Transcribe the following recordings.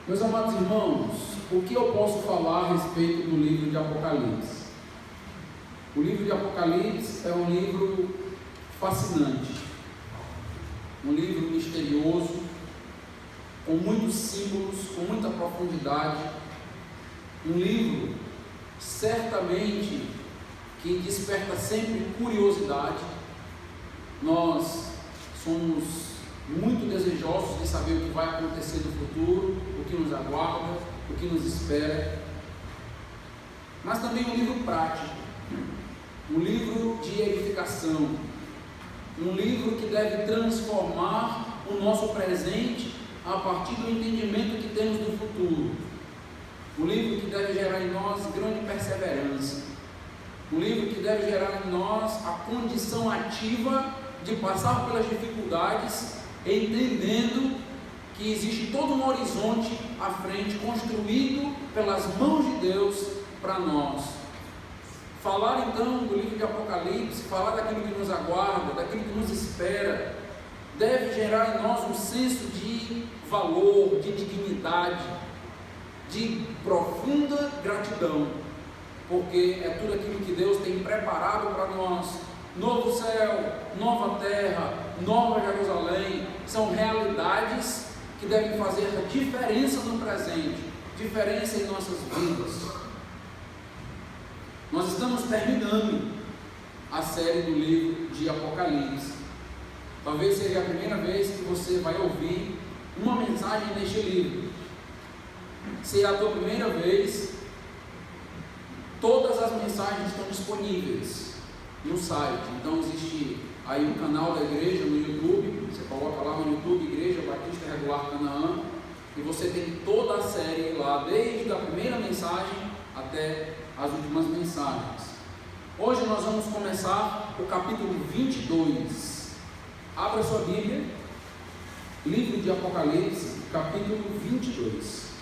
Meus amados irmãos, o que eu posso falar a respeito do livro de Apocalipse? O livro de Apocalipse é um livro fascinante, um livro misterioso, com muitos símbolos, com muita profundidade, um livro certamente que desperta sempre curiosidade. Nós somos muito desejosos de saber o que vai acontecer no futuro, o que nos aguarda, o que nos espera, mas também um livro prático, um livro de edificação, um livro que deve transformar o nosso presente a partir do entendimento que temos do futuro, um livro que deve gerar em nós grande perseverança, um livro que deve gerar em nós a condição ativa de passar pelas dificuldades, entendendo que existe todo um horizonte à frente, construído pelas mãos de Deus para nós. Falar então do livro de Apocalipse, falar daquilo que nos aguarda, daquilo que nos espera, deve gerar em nós um senso de valor, de dignidade, de profunda gratidão, porque é tudo aquilo que Deus tem preparado para nós. Novo céu, nova terra, nova Jerusalém, são realidades que devem fazer a diferença no presente, diferença em nossas vidas. Nós estamos terminando a série do livro de Apocalipse. Talvez seja a primeira vez que você vai ouvir uma mensagem neste livro. Se é a tua primeira vez, todas as mensagens estão disponíveis no site. Então existe aí um canal da igreja no YouTube, você coloca lá no YouTube, Igreja Batista Regular Canaã, e você tem toda a série lá, desde a primeira mensagem até as últimas mensagens. Hoje nós vamos começar o capítulo 22. Abra sua Bíblia, livro de Apocalipse, capítulo 22.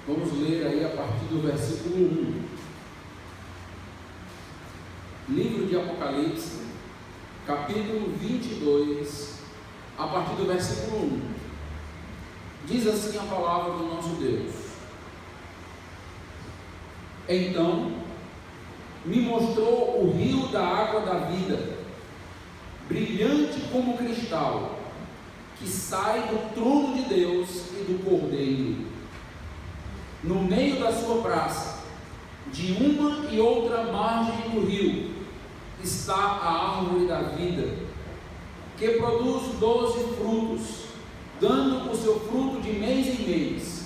Vamos ler aí a partir do versículo 1. Livro de Apocalipse, capítulo 22, a partir do versículo 1. Diz assim a palavra do nosso Deus: Então me mostrou o rio da água da vida, brilhante como cristal, que sai do trono de Deus e do Cordeiro. No meio da sua praça, de uma e outra margem do rio, está a árvore da vida, que produz 12 frutos, dando o seu fruto de mês em mês,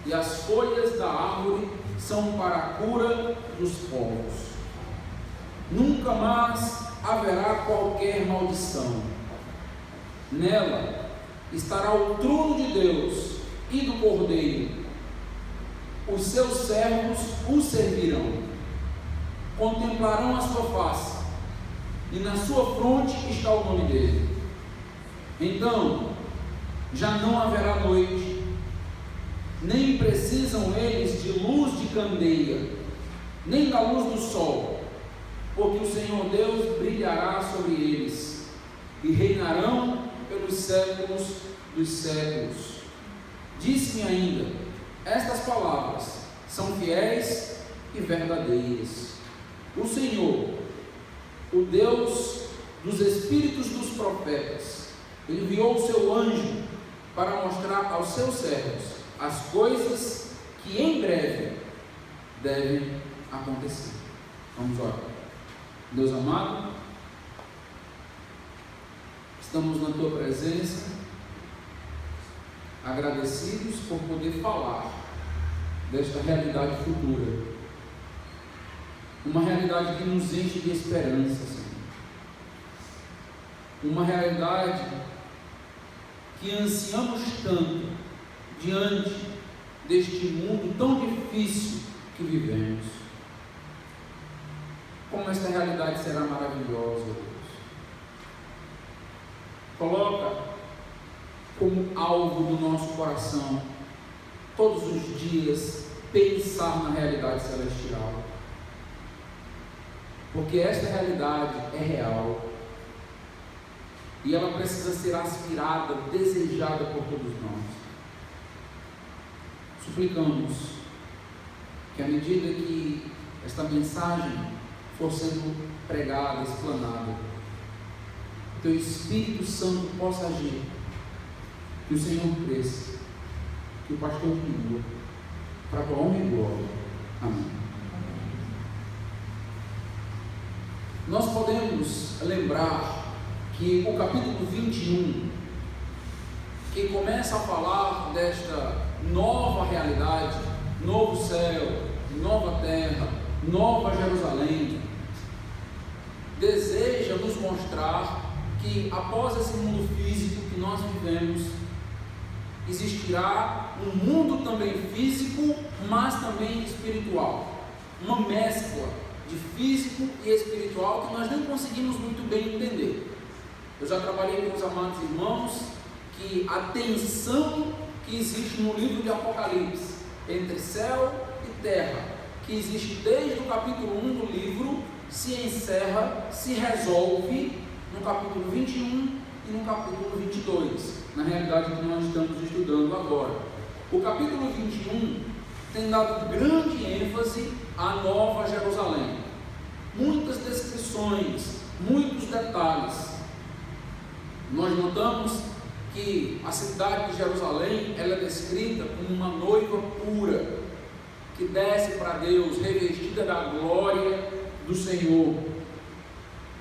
e as folhas da árvore são para a cura dos povos. Nunca mais haverá qualquer maldição. Nela estará o trono de Deus e do Cordeiro. Os seus servos o servirão, contemplarão a sua face, e na sua fronte está o nome dele. Então já não haverá noite, nem precisam eles de luz de candeia, nem da luz do sol, porque o Senhor Deus brilhará sobre eles, e reinarão pelos séculos dos séculos. Disse-me ainda: estas palavras são fiéis e verdadeiras. O Senhor, o Deus dos espíritos dos profetas, enviou o seu anjo para mostrar aos seus servos as coisas que em breve devem acontecer. Vamos orar. Deus amado, estamos na tua presença, agradecidos por poder falar desta realidade futura, uma realidade que nos enche de esperança, Senhor. Uma realidade que ansiamos tanto diante deste mundo tão difícil que vivemos. Como esta realidade será maravilhosa, Deus. Coloca como alvo do nosso coração, todos os dias, pensar na realidade celestial, porque esta realidade é real e ela precisa ser aspirada, desejada por todos nós. Suplicamos que à medida que esta mensagem for sendo pregada, explanada, o Teu Espírito Santo possa agir, que o Senhor cresça, que o pastor diminua, para a tua honra e glória. Amém. Nós podemos lembrar que o capítulo 21, que começa a falar desta nova realidade, novo céu, nova terra, nova Jerusalém, deseja nos mostrar que após esse mundo físico que nós vivemos, existirá um mundo também físico, mas também espiritual, uma mescla de físico e espiritual que nós nem conseguimos muito bem entender. Eu já trabalhei com os amados irmãos que a tensão que existe no livro de Apocalipse entre céu e terra, que existe desde o capítulo 1 do livro, se encerra, se resolve no capítulo 21 e no capítulo 22, na realidade que nós estamos estudando agora. O capítulo 21 tem dado grande ênfase à Nova Jerusalém, muitas descrições, muitos detalhes. Nós notamos que a cidade de Jerusalém ela é descrita como uma noiva pura, que desce para Deus, revestida da glória do Senhor.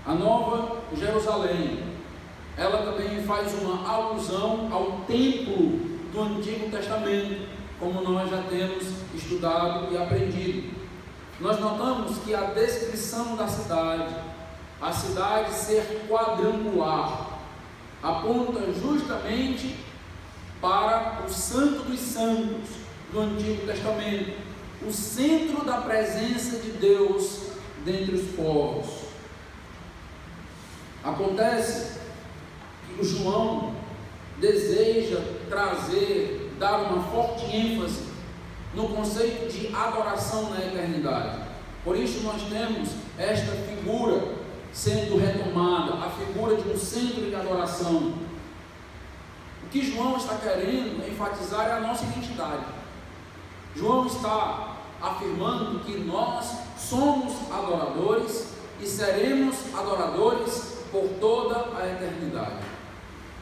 A Nova Jerusalém, ela também faz uma alusão ao templo do Antigo Testamento, como nós já temos estudado e aprendido. Nós notamos que a descrição da cidade, a cidade ser quadrangular, aponta justamente para o Santo dos Santos do Antigo Testamento, o centro da presença de Deus dentre os povos. Acontece que o João deseja dar uma forte ênfase no conceito de adoração na eternidade. Por isso nós temos esta figura sendo retomada, a figura de um centro de adoração. O que João está querendo enfatizar é a nossa identidade. João está afirmando que nós somos adoradores e seremos adoradores por toda a eternidade.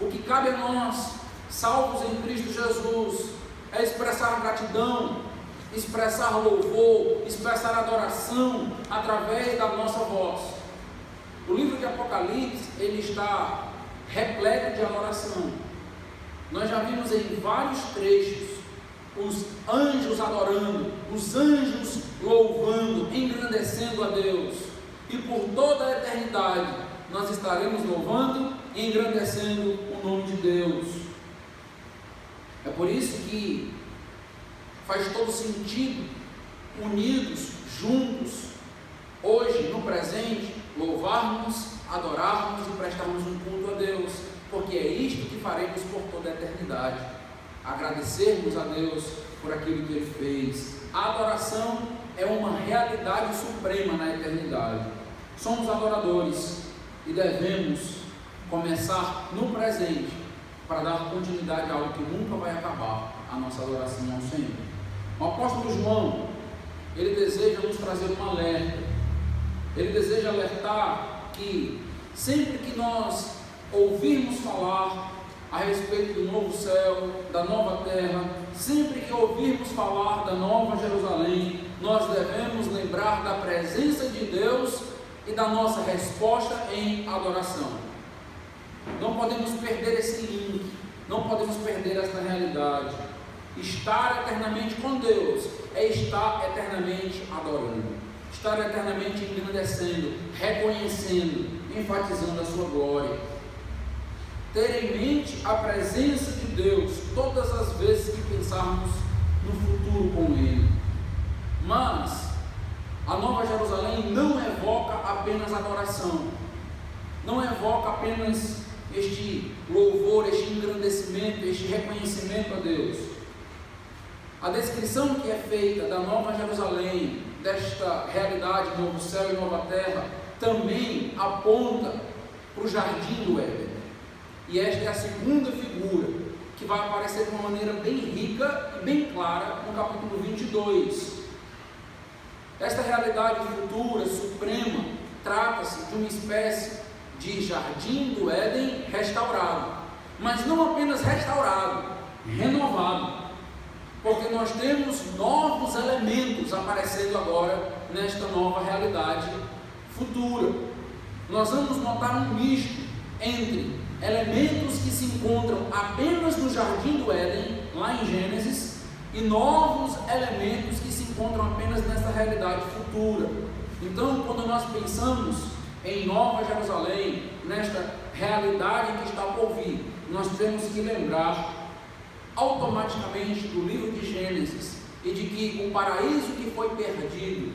O que cabe a nós, salvos em Cristo Jesus, é expressar gratidão, expressar louvor, expressar adoração através da nossa voz. O livro de Apocalipse, ele está repleto de adoração. Nós já vimos em vários trechos os anjos adorando, os anjos louvando, engrandecendo a Deus. E por toda a eternidade nós estaremos louvando e engrandecendo o nome de Deus. É por isso que faz todo sentido, unidos, juntos, hoje, no presente, louvarmos, adorarmos e prestarmos um culto a Deus, porque é isto que faremos por toda a eternidade, agradecermos a Deus por aquilo que Ele fez. A adoração é uma realidade suprema na eternidade. Somos adoradores e devemos começar no presente para dar continuidade a algo que nunca vai acabar, a nossa adoração ao Senhor. O apóstolo João, ele deseja nos trazer um alerta. Ele deseja alertar que sempre que nós ouvirmos falar a respeito do novo céu, da nova terra, sempre que ouvirmos falar da nova Jerusalém, nós devemos lembrar da presença de Deus e da nossa resposta em adoração. Não podemos perder esse link, não podemos perder essa realidade. Estar eternamente com Deus é estar eternamente adorando, estar eternamente engrandecendo, reconhecendo, enfatizando a sua glória. Ter em mente a presença de Deus todas as vezes que pensarmos no futuro com Ele. Mas a Nova Jerusalém não evoca apenas adoração, não evoca apenas este louvor, este engrandecimento, este reconhecimento a Deus. A descrição que é feita da Nova Jerusalém, desta realidade, novo céu e nova terra, também aponta para o jardim do Éden. E esta é a segunda figura que vai aparecer de uma maneira bem rica e bem clara no capítulo 22. Esta realidade futura, suprema, trata-se de uma espécie de jardim do Éden restaurado, mas não apenas restaurado, renovado, porque nós temos novos elementos aparecendo agora nesta nova realidade futura. Nós vamos notar um misto entre elementos que se encontram apenas no jardim do Éden, lá em Gênesis, e novos elementos que se encontram apenas nesta realidade futura. Então, quando nós pensamos em Nova Jerusalém, nesta realidade que está por vir, nós temos que lembrar automaticamente do livro de Gênesis e de que o paraíso que foi perdido,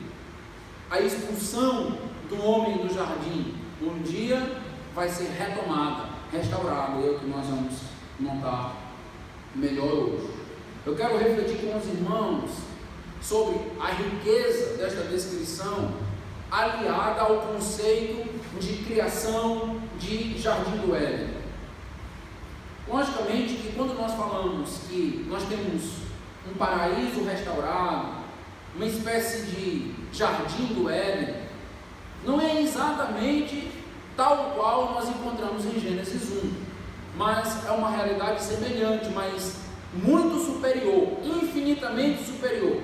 a expulsão do homem do jardim, um dia vai ser retomada, restaurada. É o que nós vamos notar melhor hoje. Eu quero refletir com os irmãos sobre a riqueza desta descrição aliada ao conceito de criação de jardim do Éden. Logicamente que quando nós falamos que nós temos um paraíso restaurado, uma espécie de jardim do Éden, não é exatamente tal qual nós encontramos em Gênesis 1, mas é uma realidade semelhante, mas muito superior, infinitamente superior.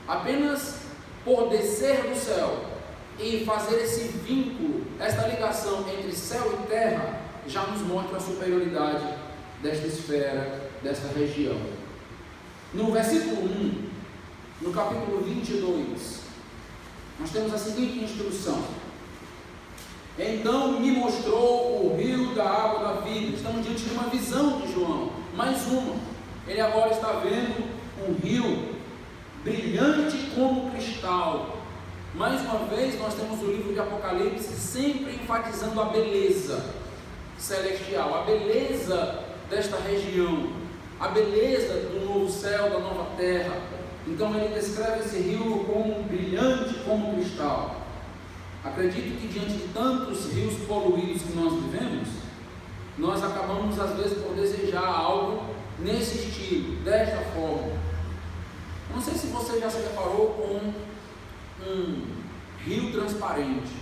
Apenas por descer do céu e fazer esse vínculo, esta ligação entre céu e terra, já nos mostra a superioridade desta esfera, desta região. No versículo 1, no capítulo 22, nós temos a seguinte instrução: então me mostrou o rio da água da vida. Estamos diante de uma visão de João, mais uma. Ele agora está vendo um rio brilhante como cristal. Mais uma vez nós temos o livro de Apocalipse sempre enfatizando a beleza celestial, a beleza desta região, a beleza do novo céu, da nova terra. Então ele descreve esse rio como brilhante como cristal. Acredito que diante de tantos rios poluídos que nós vivemos, nós acabamos às vezes por desejar algo nesse estilo, desta forma. Não sei se você já se deparou com um rio transparente.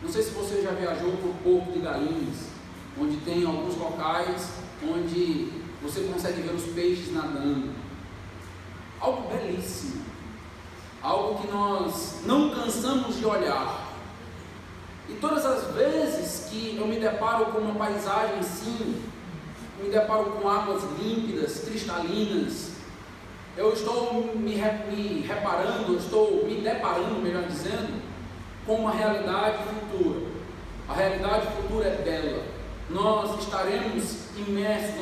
Não sei se você já viajou para o Porto de Galinhas, onde tem alguns locais onde você consegue ver os peixes nadando. Algo belíssimo, algo que nós não cansamos de olhar. E todas as vezes que eu me deparo com uma paisagem assim, me deparo com águas límpidas, cristalinas, eu estou me deparando, melhor dizendo, com uma realidade futura. A realidade futura é bela. Nós estaremos imersos,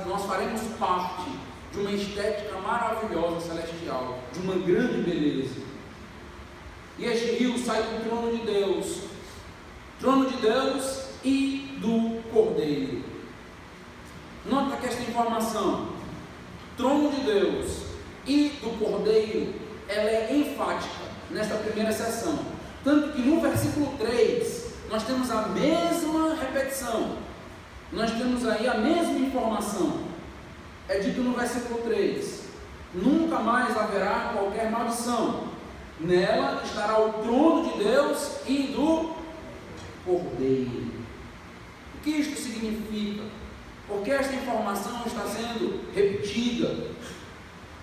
nós faremos parte de uma estética maravilhosa celestial, de uma grande beleza. E este rio sai do trono de Deus e do Cordeiro. Nota que esta informação, trono de Deus e do Cordeiro, ela é enfática nesta primeira sessão, tanto que no versículo 3 nós temos a mesma repetição, nós temos aí a mesma informação. É dito no versículo 3: nunca mais haverá qualquer maldição, nela estará o trono de Deus e do Cordeiro. O que isto significa? Porque esta informação está sendo repetida.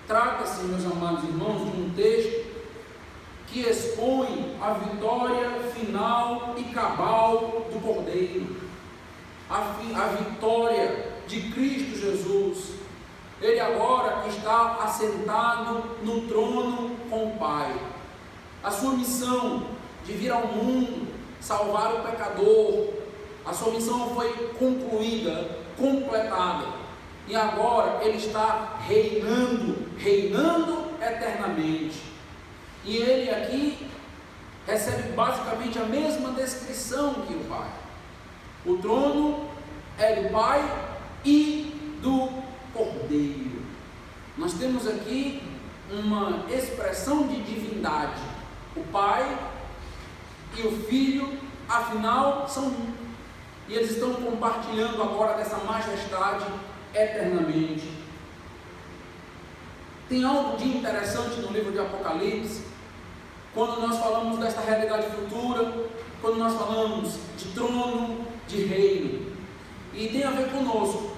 Trata-se, meus amados irmãos, de um texto que expõe a vitória final e cabal do Cordeiro, a vitória de Cristo Jesus. Ele agora está assentado no trono com o Pai. A sua missão de vir ao mundo, salvar o pecador, a sua missão foi concluída, completada, e agora ele está reinando eternamente. E ele aqui recebe basicamente a mesma descrição que o Pai. O trono é do Pai e do Cordeiro. Nós temos aqui uma expressão de divindade. O Pai e o Filho, afinal, são um. E eles estão compartilhando agora dessa majestade eternamente. Tem algo de interessante no livro de Apocalipse, quando nós falamos desta realidade futura, quando nós falamos de trono, de reino, e tem a ver conosco,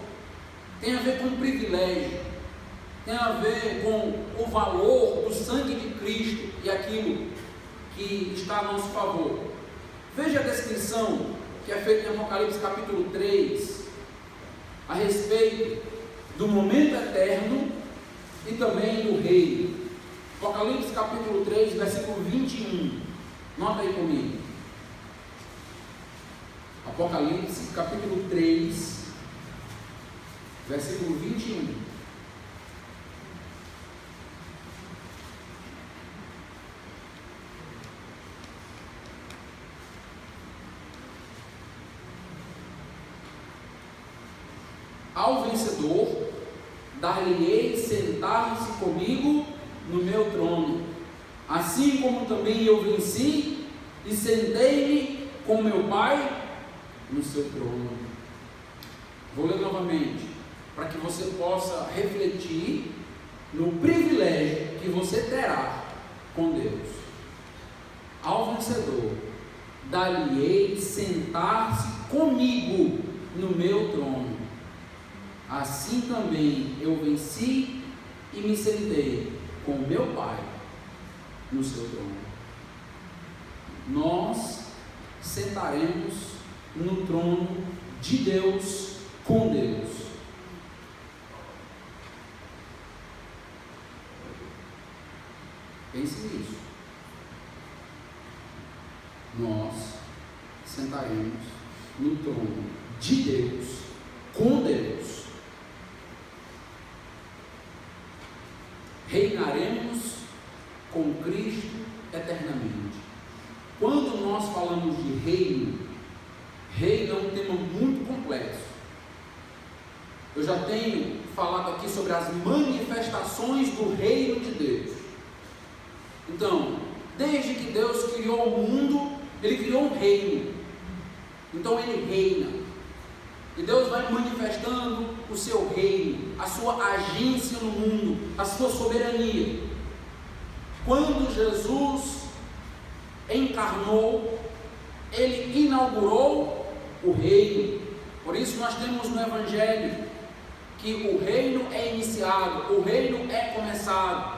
tem a ver com o privilégio, tem a ver com o valor do sangue de Cristo e aquilo que está a nosso favor. Veja a descrição que é feita em Apocalipse capítulo 3, a respeito do momento eterno e também do reino. Apocalipse capítulo 3, versículo 21. Nota aí comigo. Apocalipse capítulo 3, versículo 21. Ao vencedor, dar-lhe-ei sentar-se comigo no meu trono, assim como também eu venci e sentei-me com meu Pai no seu trono. Vou ler novamente, para que você possa refletir no privilégio que você terá com Deus. Ao vencedor, dar-lhe-ei sentar-se comigo no meu trono, assim também eu venci e me sentei com meu Pai no seu trono. Nós sentaremos no trono de Deus com Deus. Pense nisso. Nós sentaremos no trono de Deus com Deus. Reinaremos com Cristo eternamente. Quando nós falamos de reino, reino é um tema muito complexo. Eu já tenho falado aqui sobre as manifestações do reino de Deus. Então, desde que Deus criou o mundo, Ele criou um reino. Então Ele reina. E Deus vai manifestando o seu reino, a sua agência no mundo, a sua soberania. Quando Jesus encarnou, Ele inaugurou o reino. Por isso nós temos no Evangelho que o reino é iniciado, o reino é começado.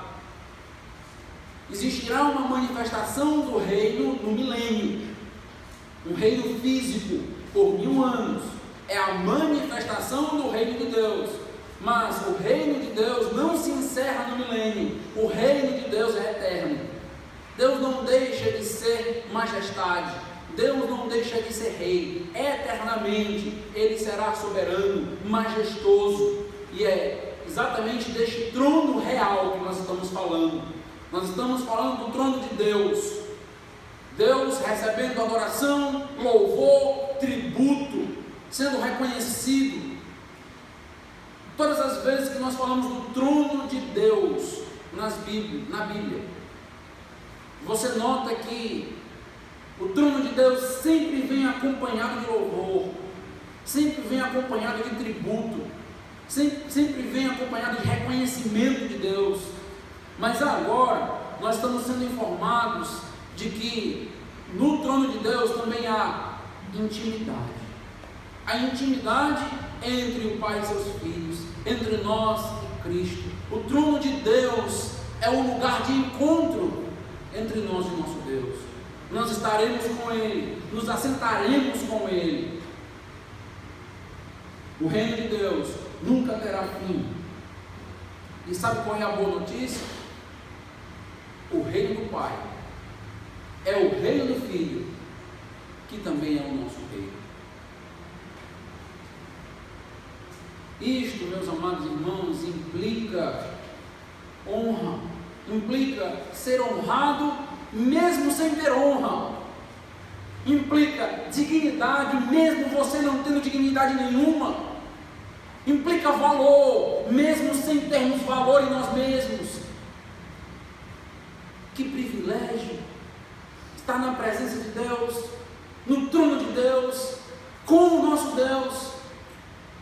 Existirá uma manifestação do reino no milênio, um reino físico por 1000 anos. É a manifestação do reino de Deus. Mas o reino de Deus não se encerra no milênio. O reino de Deus é eterno. Deus não deixa de ser majestade. Deus não deixa de ser rei. Eternamente Ele será soberano, majestoso. E é exatamente deste trono real que nós estamos falando. Nós estamos falando do trono de Deus. Deus recebendo adoração, louvor, tributo, sendo reconhecido. Todas as vezes que nós falamos do trono de Deus na Bíblia, você nota que o trono de Deus sempre vem acompanhado de louvor, sempre vem acompanhado de tributo, sempre vem acompanhado de reconhecimento de Deus. Mas agora nós estamos sendo informados de que no trono de Deus também há intimidade. A intimidade entre o Pai e seus filhos, entre nós e Cristo. O trono de Deus é o lugar de encontro entre nós e nosso Deus. Nós estaremos com Ele, nos assentaremos com Ele. O reino de Deus nunca terá fim. E sabe qual é a boa notícia? O reino do Pai é o reino do Filho, que também é o nosso reino. Isto, meus amados irmãos, implica honra, implica ser honrado mesmo sem ter honra, implica dignidade mesmo você não tendo dignidade nenhuma, implica valor mesmo sem termos valor em nós mesmos. Que privilégio estar na presença de Deus, no trono de Deus, com o nosso Deus,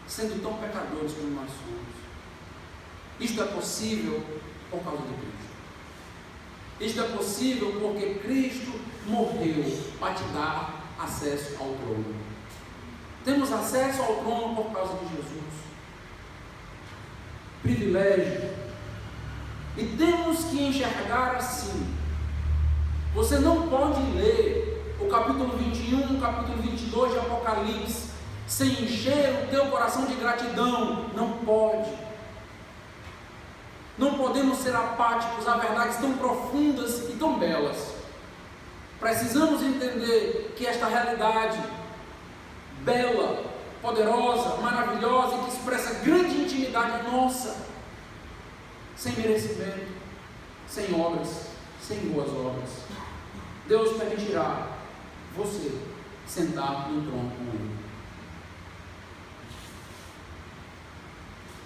sendo tão pecadores como nós somos. Isto é possível por causa de Cristo. Isto é possível porque Cristo morreu para te dar acesso ao trono. Temos acesso ao trono por causa de Jesus. Privilégio. E temos que enxergar assim. Você não pode ler o capítulo 21, o capítulo 22 de Apocalipse sem encher o teu coração de gratidão. Não pode. Não podemos ser apáticos a verdades tão profundas e tão belas. Precisamos entender que esta realidade bela, poderosa, maravilhosa e que expressa grande intimidade nossa, sem merecimento, sem obras, sem boas obras, Deus permitirá você sentar no trono com Ele.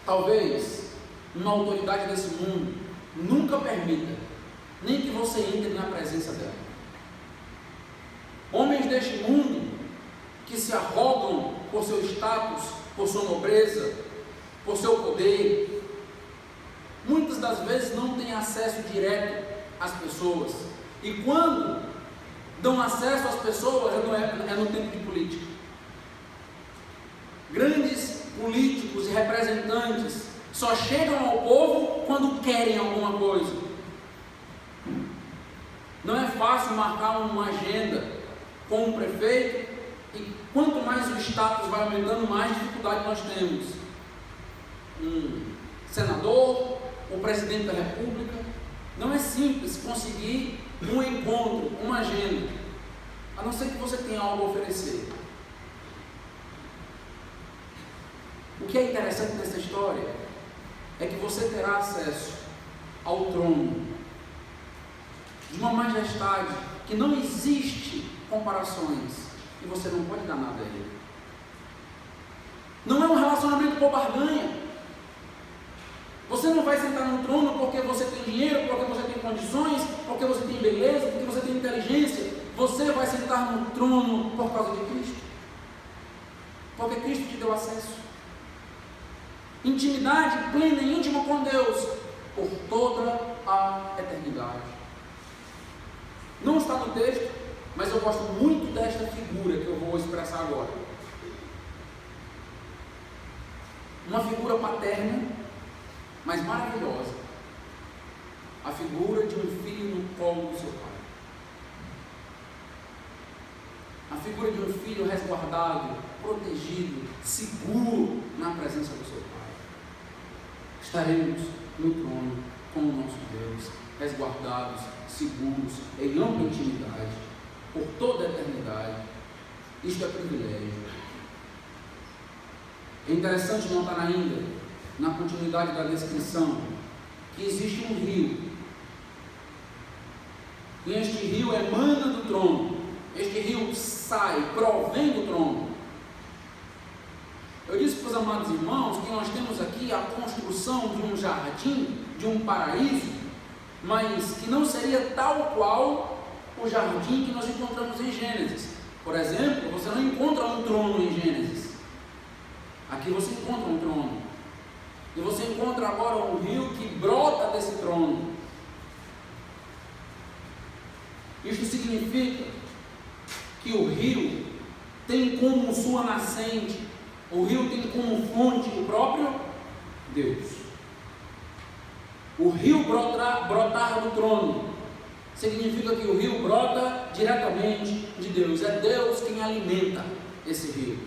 Talvez uma autoridade desse mundo nunca permita nem que você entre na presença dela. Homens deste mundo que se arrogam por seu status, por sua nobreza, por seu poder, muitas das vezes não têm acesso direto às pessoas, e quando dão acesso às pessoas é no tempo de política. Grandes políticos e representantes só chegam ao povo quando querem alguma coisa. Não é fácil marcar uma agenda com um prefeito, e quanto mais o status vai aumentando, mais dificuldade nós temos. Um senador, o presidente da república, não é simples conseguir um encontro, uma agenda, a não ser que você tenha algo a oferecer. O que é interessante nessa história é que você terá acesso ao trono de uma majestade que não existe comparações, e você não pode dar nada a Ele. Não é um relacionamento por barganha. Você não vai sentar no trono porque você tem dinheiro, porque você tem condições, porque você tem beleza, porque você tem inteligência. Você vai sentar no trono por causa de Cristo, porque Cristo te deu acesso. Intimidade plena e íntima com Deus por toda a eternidade. Não está no texto, mas eu gosto muito desta figura que eu vou expressar agora. Uma figura paterna, mas maravilhosa. A figura de um filho no colo do seu pai. A figura de um filho resguardado, protegido, seguro na presença do seu pai. Estaremos no trono com o nosso Deus, resguardados, seguros, em ampla intimidade, por toda a eternidade. Isto é privilégio. É interessante notar ainda, na continuidade da descrição, que existe um rio. E este rio emana do trono. Este rio sai, provém do trono. Eu disse para os amados irmãos que nós temos aqui a construção de um jardim, de um paraíso, mas que não seria tal qual o jardim que nós encontramos em Gênesis. Por exemplo, você não encontra um trono em Gênesis. Aqui você encontra um trono. E você encontra agora um rio que brota desse trono. Isto significa que o rio tem como sua nascente, o rio tem como fonte o próprio Deus. O rio brotar do trono significa que o rio brota diretamente de Deus. É Deus quem alimenta esse rio.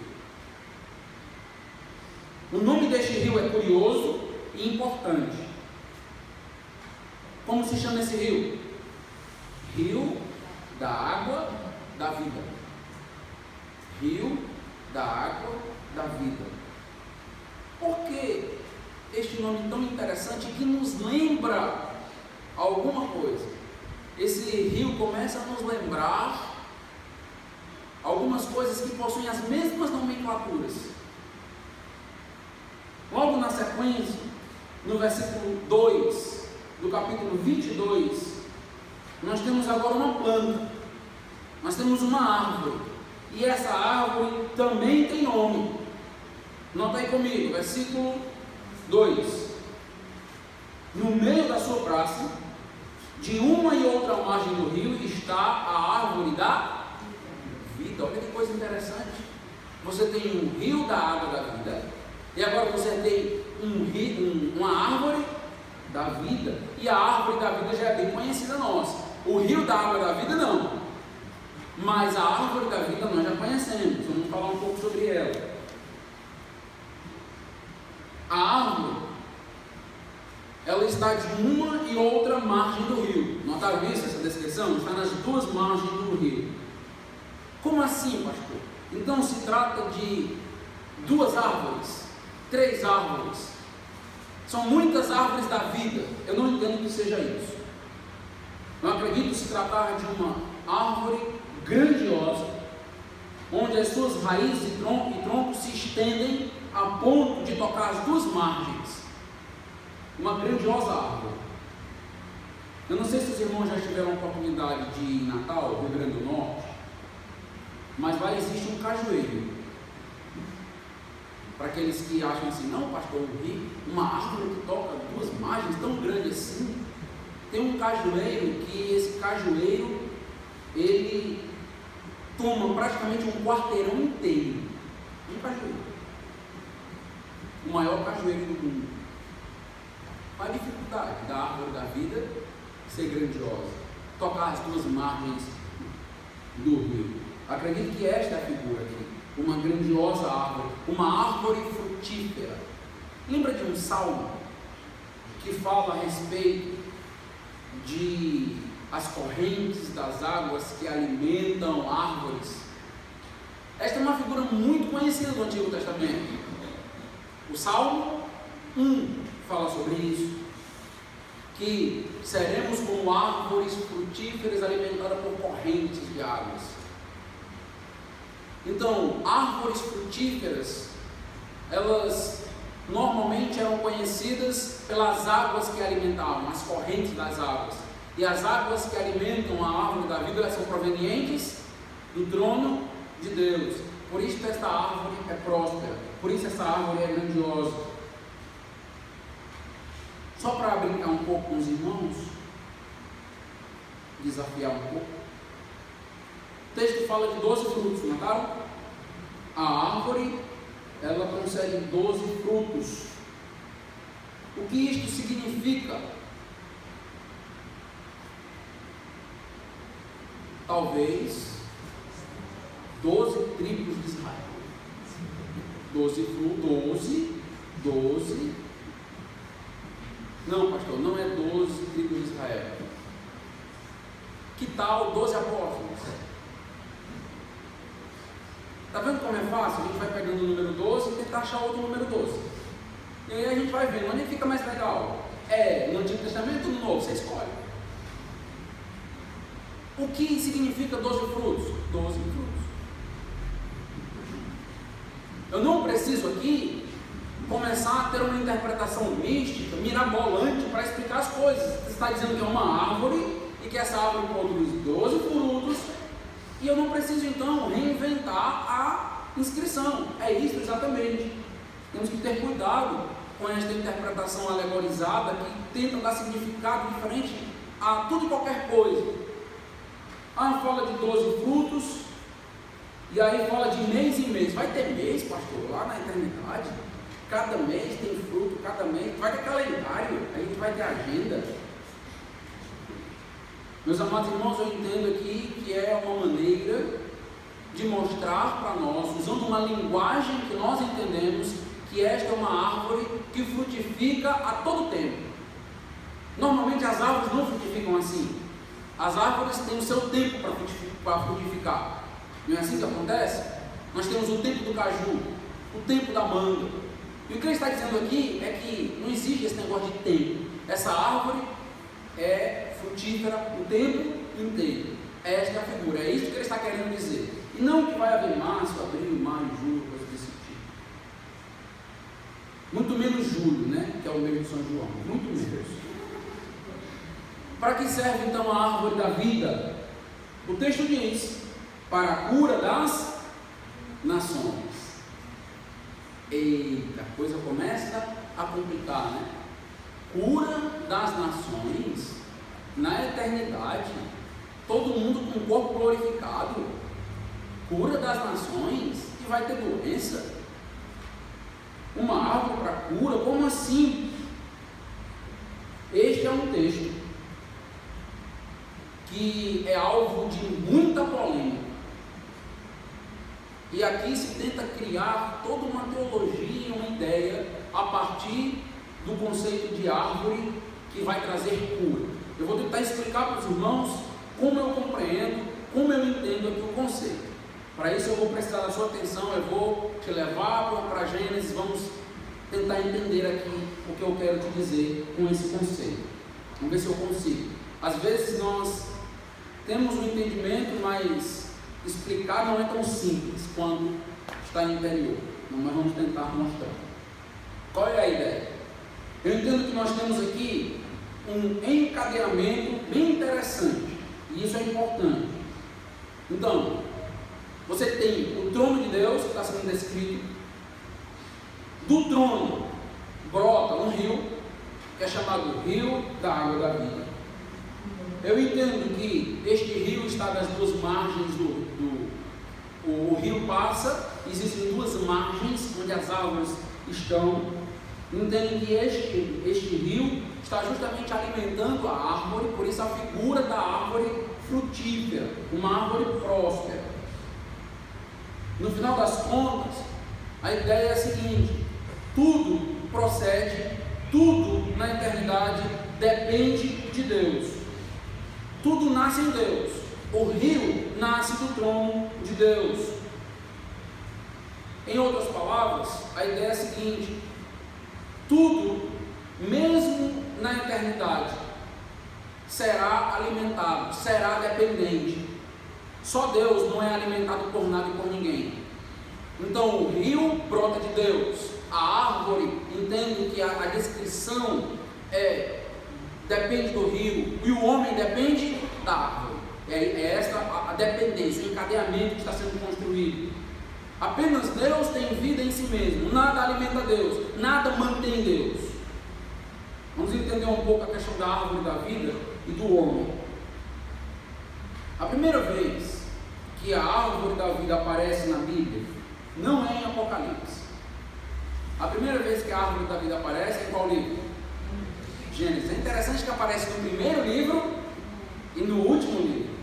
O nome deste rio é curioso e importante. Como se chama esse rio? Rio da água da vida. Rio da água da vida. Por que este nome tão interessante que nos lembra alguma coisa? Esse rio começa a nos lembrar algumas coisas que possuem as mesmas nomenclaturas. Logo na sequência, no versículo 2 do capítulo 22, nós temos agora uma planta. nós temos uma árvore, e essa árvore também tem nome. Nota aí comigo, versículo 2: no meio da sua praça, de uma e outra margem do rio, está a árvore da vida. Olha que coisa interessante. Você tem um rio da água da vida, e agora você tem uma árvore da vida, e a árvore da vida já é bem conhecida nossa. O rio da água da vida não, mas a árvore da vida nós já conhecemos. Vamos falar um pouco sobre ela. A árvore, ela está de uma e outra margem do rio. Notaram isso, essa descrição? Está nas duas margens do rio. Como assim, pastor? Então se trata de duas árvores, três árvores. São muitas árvores da vida. Eu não entendo que seja isso. Eu acredito se tratar de uma árvore grandiosa, onde as suas raízes e troncos se estendem a ponto de tocar as duas margens. Uma grandiosa árvore. Eu não sei se os irmãos já tiveram a oportunidade de ir em Natal, Rio Grande do Norte, mas lá existe um cajueiro. Para aqueles que acham assim, não, pastor, eu vi uma árvore que toca duas margens tão grande assim. Tem um cajueiro que esse cajueiro, ele toma praticamente um quarteirão inteiro. Um cajueiro. O maior cajueiro do mundo. Qual a dificuldade da árvore da vida ser grandiosa? Tocar as duas margens do rio. Acredito que esta é a figura aqui. Uma grandiosa árvore. Uma árvore frutífera. Lembra de um salmo que fala a respeito de as correntes das águas que alimentam árvores? Esta é uma figura muito conhecida do Antigo Testamento. O Salmo 1 fala sobre isso, que seremos como árvores frutíferas alimentadas por correntes de águas. Então, árvores frutíferas, elas normalmente eram conhecidas pelas águas que alimentavam, as correntes das águas. E as águas que alimentam a árvore da vida, elas são provenientes do trono de Deus. Por isso esta árvore é próspera, por isso essa árvore é grandiosa. Só para brincar um pouco com os irmãos, desafiar um pouco, o texto fala de 12 frutos, notaram? A árvore, ela concede 12 frutos. O que isto significa? Talvez 12 tribos de Israel. 12 frutos, 12. Não, pastor, não é 12 tribos de Israel. Que tal 12 apóstolos? Está vendo como é fácil? A gente vai pegando o número 12 e tentar achar outro número 12. E aí a gente vai vendo onde fica mais legal. É no Antigo Testamento ou no Novo? Você escolhe. O que significa 12 frutos? 12 frutos. Eu não preciso aqui começar a ter uma interpretação mística, mirabolante, para explicar as coisas. Você está dizendo que é uma árvore e que essa árvore produz 12 frutos, e eu não preciso então reinventar a inscrição. É isso exatamente. Temos que ter cuidado com esta interpretação alegorizada que tenta dar significado diferente a tudo e qualquer coisa. Fala de 12 frutos, e aí fala de mês em mês. Vai ter mês, pastor, lá na eternidade? Cada mês tem fruto, cada mês. Vai ter calendário, a gente vai ter agenda. Meus amados irmãos, eu entendo aqui que é uma maneira de mostrar para nós, usando uma linguagem que nós entendemos, que esta é uma árvore que frutifica a todo tempo. Normalmente as árvores não frutificam assim. As árvores têm o seu tempo para frutificar. Não é assim que acontece? Nós temos o tempo do caju, o tempo da manga. E o que ele está dizendo aqui é que não existe esse negócio de tempo. Essa árvore é frutífera o tempo inteiro. Esta é a figura, é isso que ele está querendo dizer. E não que vai haver março, abril, maio, julho, coisa desse tipo. Muito menos julho, né? Que é o mês de São João. Muito menos. Para que serve então a árvore da vida? O texto diz para a cura das nações. Eita, a coisa começa a complicar, né? Cura das nações na eternidade, todo mundo com o corpo glorificado. Cura das nações e vai ter doença. Uma árvore para cura? Como assim? Este é um texto que é alvo de muita polêmica. E aqui se tenta criar toda uma teologia, uma ideia, a partir do conceito de árvore que vai trazer cura. Eu vou tentar explicar para os irmãos como eu compreendo, como eu entendo aqui o conceito. Para isso eu vou prestar a sua atenção, eu vou te levar para Gênesis, vamos tentar entender aqui o que eu quero te dizer com esse conceito. Vamos ver se eu consigo. Às vezes nós temos um entendimento, mas explicar não é tão simples quanto está no interior. Mas vamos tentar mostrar. Qual é a ideia? Eu entendo que nós temos aqui um encadeamento bem interessante, e isso é importante. Então, você tem o trono de Deus que está sendo descrito. Do trono brota um rio, que é chamado Rio da Água da Vida. Eu entendo que este rio está das duas margens o rio passa, existem duas margens onde as árvores estão. Entendo que este rio está justamente alimentando a árvore, por isso a figura da árvore frutífera, uma árvore próspera. No final das contas, a ideia é a seguinte: tudo procede, tudo na eternidade depende de Deus. Tudo nasce em Deus. O rio nasce do trono de Deus. Em outras palavras, a ideia é a seguinte: tudo, mesmo na eternidade, será alimentado, será dependente. Só Deus não é alimentado por nada e por ninguém. Então o rio brota de Deus. A árvore, entendo que a descrição depende do rio, e o homem depende da árvore. É esta a dependência, o encadeamento que está sendo construído. Apenas Deus tem vida em si mesmo, nada alimenta Deus, nada mantém Deus. Vamos entender um pouco a questão da árvore da vida e do homem. A primeira vez que a árvore da vida aparece na Bíblia não é em Apocalipse. A primeira vez que a árvore da vida aparece é em qual livro? Gênesis. É interessante que aparece no primeiro livro e no último livro.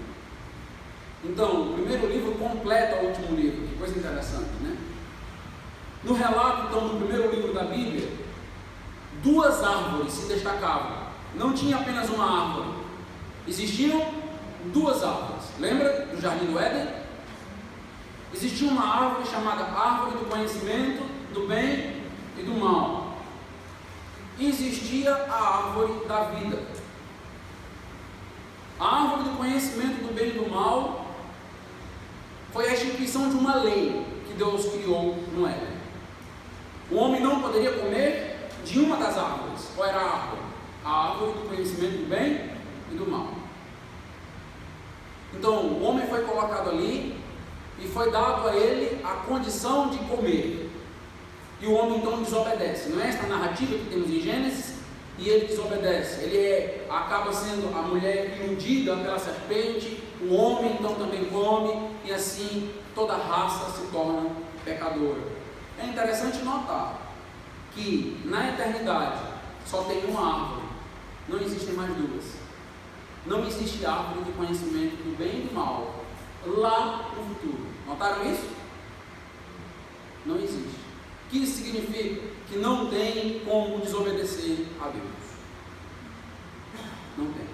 Então, o primeiro livro completa o último livro. Que coisa interessante, né? No relato, então, do primeiro livro da Bíblia, duas árvores se destacavam. Não tinha apenas uma árvore. Existiam duas árvores. Lembra do Jardim do Éden? Existia uma árvore chamada Árvore do Conhecimento do Bem e do Mal. E existia a Árvore da Vida. A Árvore do Conhecimento do Bem e do Mal foi a instituição de uma lei que Deus criou no Éden. O homem não poderia comer de uma das árvores. Qual era a árvore? A árvore do conhecimento do bem e do mal. Então o homem foi colocado ali e foi dado a ele a condição de comer. E o homem então desobedece. Não é esta narrativa que temos em Gênesis? E ele desobedece. Ele acaba sendo a mulher iludida pela serpente. O homem então também come. E assim toda a raça se torna pecadora. É interessante notar que na eternidade só tem uma árvore. Não existem mais duas. Não existe árvore de conhecimento do bem e do mal lá no futuro. Notaram isso? Não existe. O que isso significa? Que não tem como desobedecer a Deus. Não tem.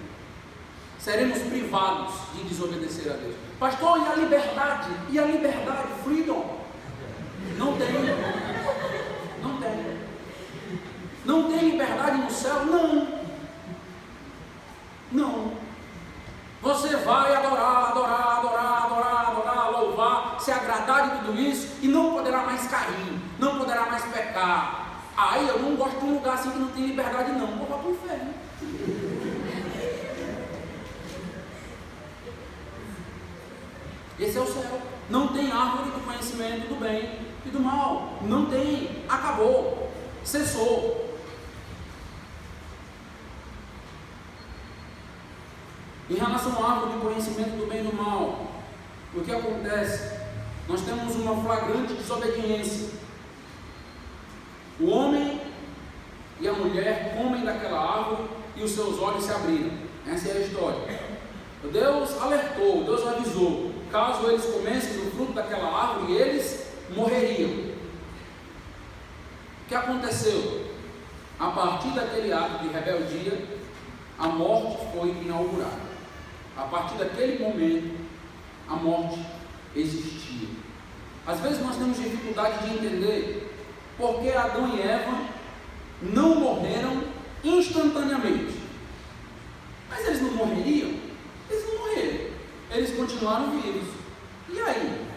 Seremos privados de desobedecer a Deus. Pastor, e a liberdade? E a liberdade? Freedom? Não tem. Não tem. Não tem liberdade no céu? Não. Não. Você vai adorar, louvar, se agradar de tudo isso e não poderá mais cair, não poderá mais pecar. Aí eu não gosto de um lugar assim que não tem liberdade não. Vou para o inferno. Esse é o céu. Não tem árvore do conhecimento do bem e do mal. Não tem. Acabou. Cessou. Em relação à árvore do conhecimento do bem e do mal, o que acontece? Nós temos uma flagrante desobediência. O homem e a mulher comem daquela árvore e os seus olhos se abriram. Essa é a história. Deus alertou, Deus avisou. Caso eles comessem do fruto daquela árvore, eles morreriam. O que aconteceu? A partir daquele ato de rebeldia, a morte foi inaugurada. A partir daquele momento, a morte existia. Às vezes nós temos dificuldade de entender por que Adão e Eva não morreram instantaneamente. Mas eles não morreriam? Eles não morreram. Eles continuaram vivos. E aí?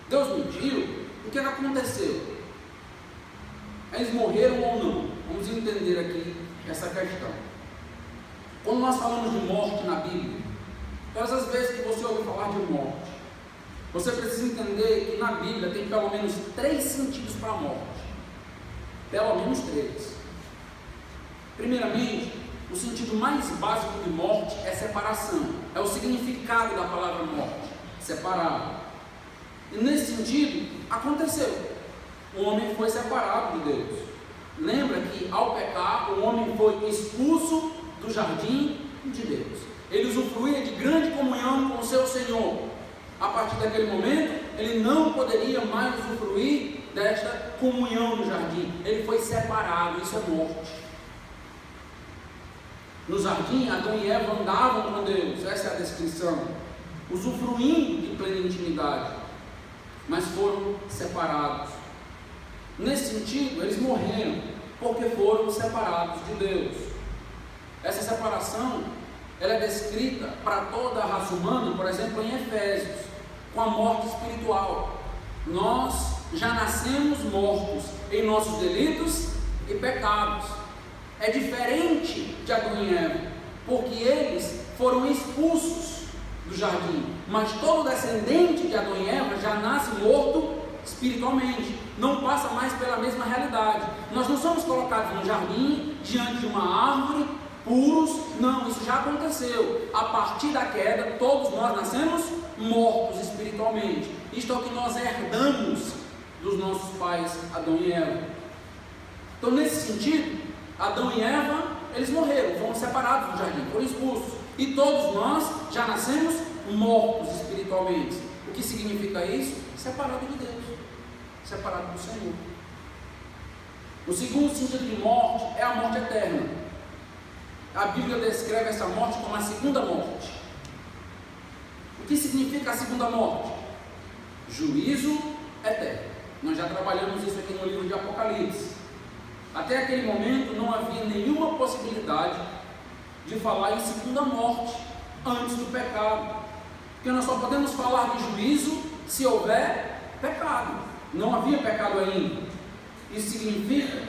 Deus mentiu? O que aconteceu? Eles morreram ou não? Vamos entender aqui essa questão. Quando nós falamos de morte na Bíblia, todas as vezes que você ouve falar de morte, você precisa entender que na Bíblia tem pelo menos 3 sentidos para a morte. Pelo menos 3. Primeiramente, o sentido mais básico de morte é separação. É o significado da palavra morte. Separado. E nesse sentido, aconteceu. O homem foi separado de Deus. Lembra que ao pecar, o homem foi expulso do jardim de Deus. Ele usufruía de grande comunhão com o seu Senhor. A partir daquele momento, ele não poderia mais usufruir desta comunhão no jardim. Ele foi separado. Isso é morte. No jardim, Adão e Eva andavam com Deus. Essa é a descrição. Usufruindo de plena intimidade. Mas foram separados. Nesse sentido, eles morreram porque foram separados de Deus. Essa separação, ela é descrita para toda a raça humana, por exemplo, em Efésios, com a morte espiritual. Nós já nascemos mortos em nossos delitos e pecados. É diferente de Adão e Eva, porque eles foram expulsos do jardim, mas todo descendente de Adão e Eva já nasce morto espiritualmente, não passa mais pela mesma realidade. Nós não somos colocados no jardim, diante de uma árvore, puros, não, isso já aconteceu. A partir da queda, todos nós nascemos mortos espiritualmente. Isto é o que nós herdamos dos nossos pais, Adão e Eva. Então, nesse sentido, Adão e Eva, eles morreram, foram separados do jardim, foram expulsos. E todos nós já nascemos mortos espiritualmente. O que significa isso? Separado de Deus, separado do Senhor. O segundo sentido de morte é a morte eterna. A Bíblia descreve essa morte como a segunda morte. O que significa a segunda morte? Juízo eterno. Nós já trabalhamos isso aqui no livro de Apocalipse. Até aquele momento não havia nenhuma possibilidade de falar em segunda morte antes do pecado, porque nós só podemos falar de juízo se houver pecado. Não havia pecado ainda. Isso significa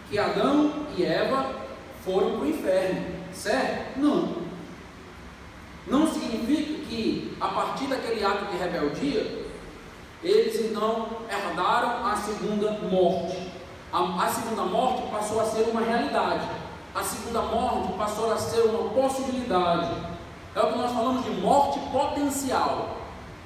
que Adão e Eva foram para o inferno, certo? Não. Não significa que a partir daquele ato de rebeldia eles então herdaram a segunda morte. A segunda morte passou a ser uma realidade. A segunda morte passou a ser uma possibilidade. É o que nós falamos de morte potencial.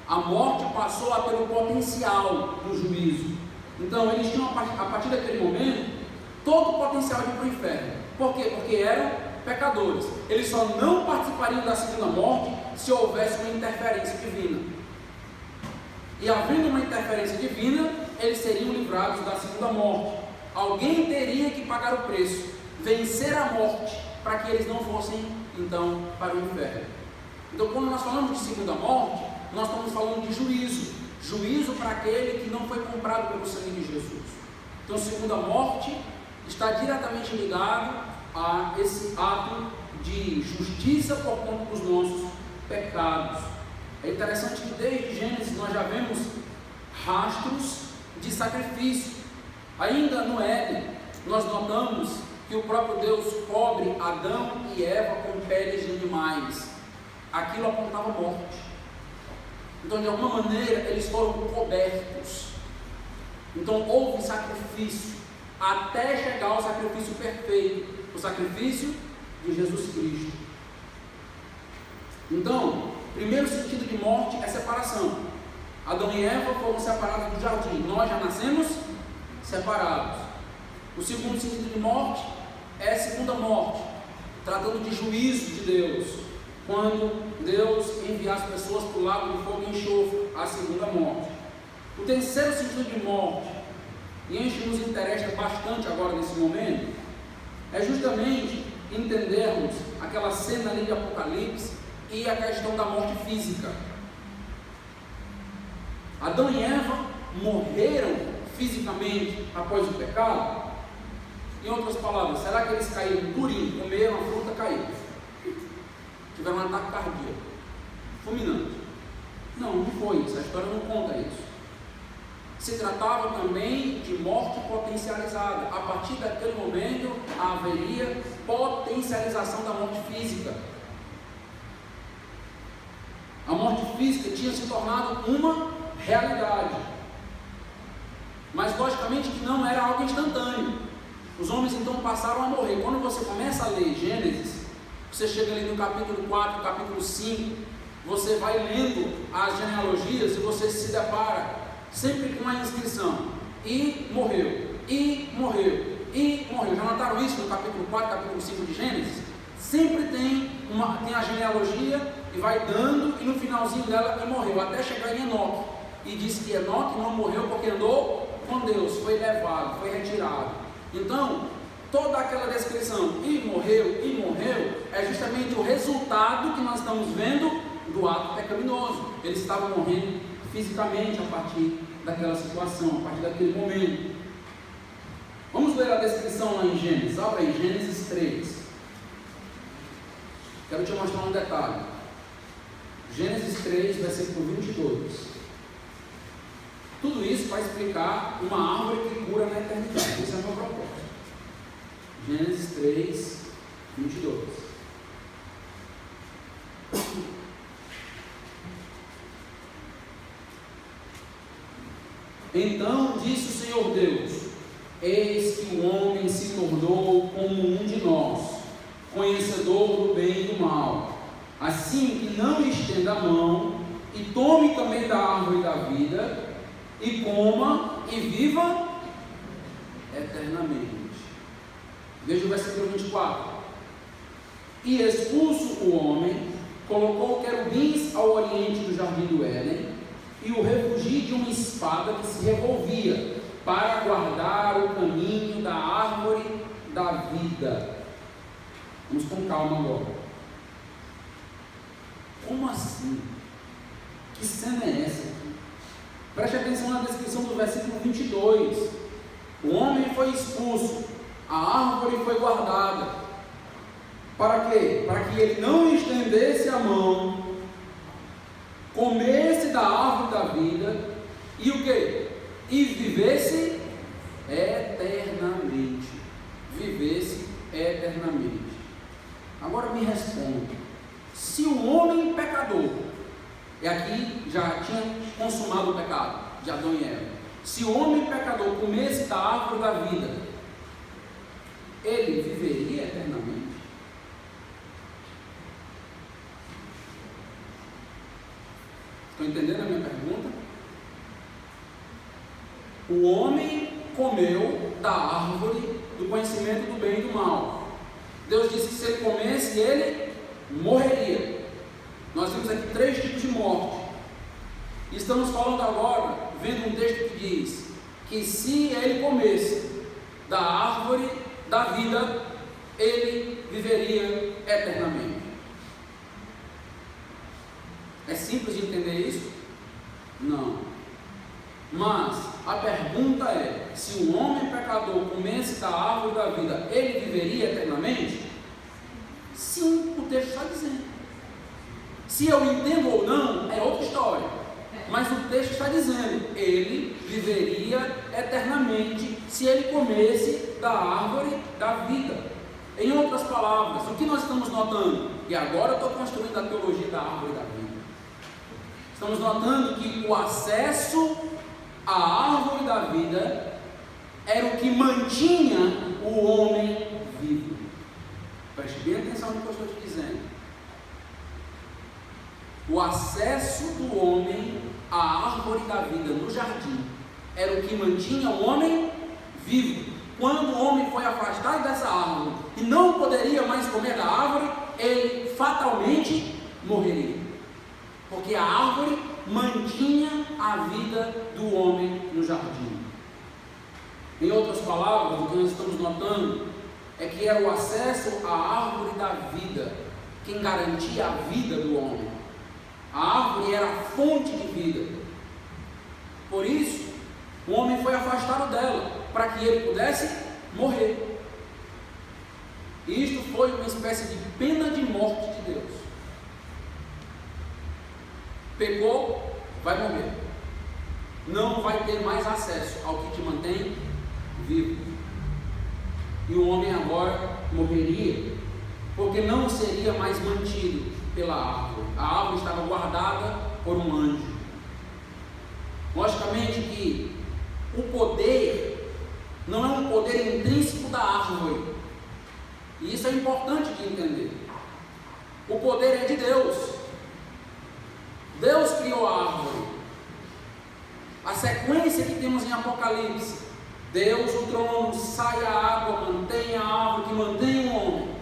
A morte passou a ter o potencial do juízo. Então eles tinham a partir daquele momento todo o potencial de ir para o inferno. Por quê? Porque eram pecadores. Eles só não participariam da segunda morte se houvesse uma interferência divina. E havendo uma interferência divina, eles seriam livrados da segunda morte. Alguém teria que pagar o preço, vencer a morte, para que eles não fossem, então, para o inferno. Então, quando nós falamos de segunda morte, nós estamos falando de juízo. Juízo para aquele que não foi comprado pelo sangue de Jesus. Então, segunda morte está diretamente ligado a esse ato de justiça por conta dos nossos pecados. É interessante que desde Gênesis nós já vemos rastros de sacrifício. Ainda no Éden, nós notamos que o próprio Deus cobre Adão e Eva com peles de animais. Aquilo apontava morte. Então, de alguma maneira, eles foram cobertos. Então, houve sacrifício, até chegar ao sacrifício perfeito, o sacrifício de Jesus Cristo. Então, primeiro sentido de morte é separação. Adão e Eva foram separados do jardim, nós já nascemos separados. O segundo sentido de morte é a segunda morte, tratando de juízo de Deus, quando Deus enviar as pessoas para o lago de fogo e enxofre, a segunda morte. O terceiro sentido de morte, e a gente nos interessa bastante agora nesse momento, é justamente entendermos aquela cena ali de Apocalipse e a questão da morte física. Adão e Eva morreram fisicamente após o pecado? Em outras palavras, será que eles caíram durinho, comeram a fruta, caíram? Tiveram um ataque cardíaco, fulminante? Não, não foi isso, a história não conta isso. Se tratava também de morte potencializada. A partir daquele momento haveria potencialização da morte física. A morte física tinha se tornado uma realidade, mas logicamente que não era algo instantâneo. Os homens então passaram a morrer. Quando você começa a ler Gênesis, você chega ali no capítulo 4, capítulo 5, você vai lendo as genealogias e você se depara sempre com a inscrição: e morreu, e morreu, e morreu. Já notaram isso no capítulo 4, capítulo 5 de Gênesis? Sempre tem a genealogia e vai dando, e no finalzinho dela, e morreu, até chegar em Enoque. E diz que Enoque não morreu porque andou com Deus, foi levado, foi retirado. Então, toda aquela descrição, e morreu, é justamente o resultado que nós estamos vendo do ato pecaminoso. Eles estavam morrendo fisicamente a partir daquela situação, a partir daquele momento. Vamos ler a descrição lá em Gênesis. Abra aí, Gênesis 3. Quero te mostrar um detalhe. Gênesis 3, versículo 22. Tudo isso vai explicar uma árvore que cura na eternidade. Esse é o meu propósito. Gênesis 3, 22. Então disse o Senhor Deus: eis que o homem se tornou como um de nós, conhecedor do bem e do mal. Assim que não estenda a mão e tome também da árvore da vida, e coma e viva eternamente. Veja o versículo 24. E expulso o homem, colocou querubins ao oriente do jardim do Éden, e o refugi de uma espada que se revolvia, para guardar o caminho da árvore da vida. Vamos com calma agora. Como assim? Que cena é essa aqui? Preste atenção na descrição do versículo 22. O homem foi expulso, a árvore foi guardada. Para quê? Para que ele não estendesse a mão, comesse da árvore da vida, e o quê? E vivesse eternamente. Vivesse eternamente. Agora me responda: se o homem pecador, e aqui já tinha consumado o pecado de Adão e Eva, se o homem pecador comesse da árvore da vida, ele viveria eternamente? Estão entendendo a minha pergunta? O homem comeu da árvore do conhecimento do bem e do mal. Deus disse que se ele comesse, ele morreria. Nós temos aqui 3 tipos de morte. E estamos falando agora, vendo um texto que diz que se ele comesse da árvore da vida, ele viveria eternamente. É simples de entender isso? Não. Mas a pergunta é: se o homem pecador comesse da árvore da vida, ele viveria eternamente? Sim, o texto está dizendo. Se eu entendo ou não, é outra história. Mas o texto está dizendo: ele viveria eternamente se ele comesse da árvore da vida. Em outras palavras, o que nós estamos notando? E agora eu estou construindo a teologia da árvore da vida. estamos notando que o acesso à árvore da vida era o que mantinha o homem vivo. Preste bem atenção no que eu estou te dizendo. O acesso do homem à árvore da vida no jardim era o que mantinha o homem vivo. Quando o homem foi afastado dessa árvore e não poderia mais comer da árvore, ele fatalmente morreria, porque a árvore mantinha a vida do homem no jardim. Em outras palavras, o que nós estamos notando é que era o acesso à árvore da vida quem garantia a vida do homem. A árvore era a fonte de vida. Por isso, o homem foi afastado dela, para que ele pudesse morrer. E isto foi uma espécie de pena de morte de Deus. Pecou, vai morrer. Não vai ter mais acesso ao que te mantém vivo. E o homem agora morreria, porque não seria mais mantido pela árvore. A árvore estava guardada por um anjo. Logicamente que o poder não é um poder intrínseco da árvore. E isso é importante de entender. O poder é de Deus. Deus criou a árvore. A sequência que temos em Apocalipse: Deus, o trono, sai a água, mantém a árvore, que mantém o homem.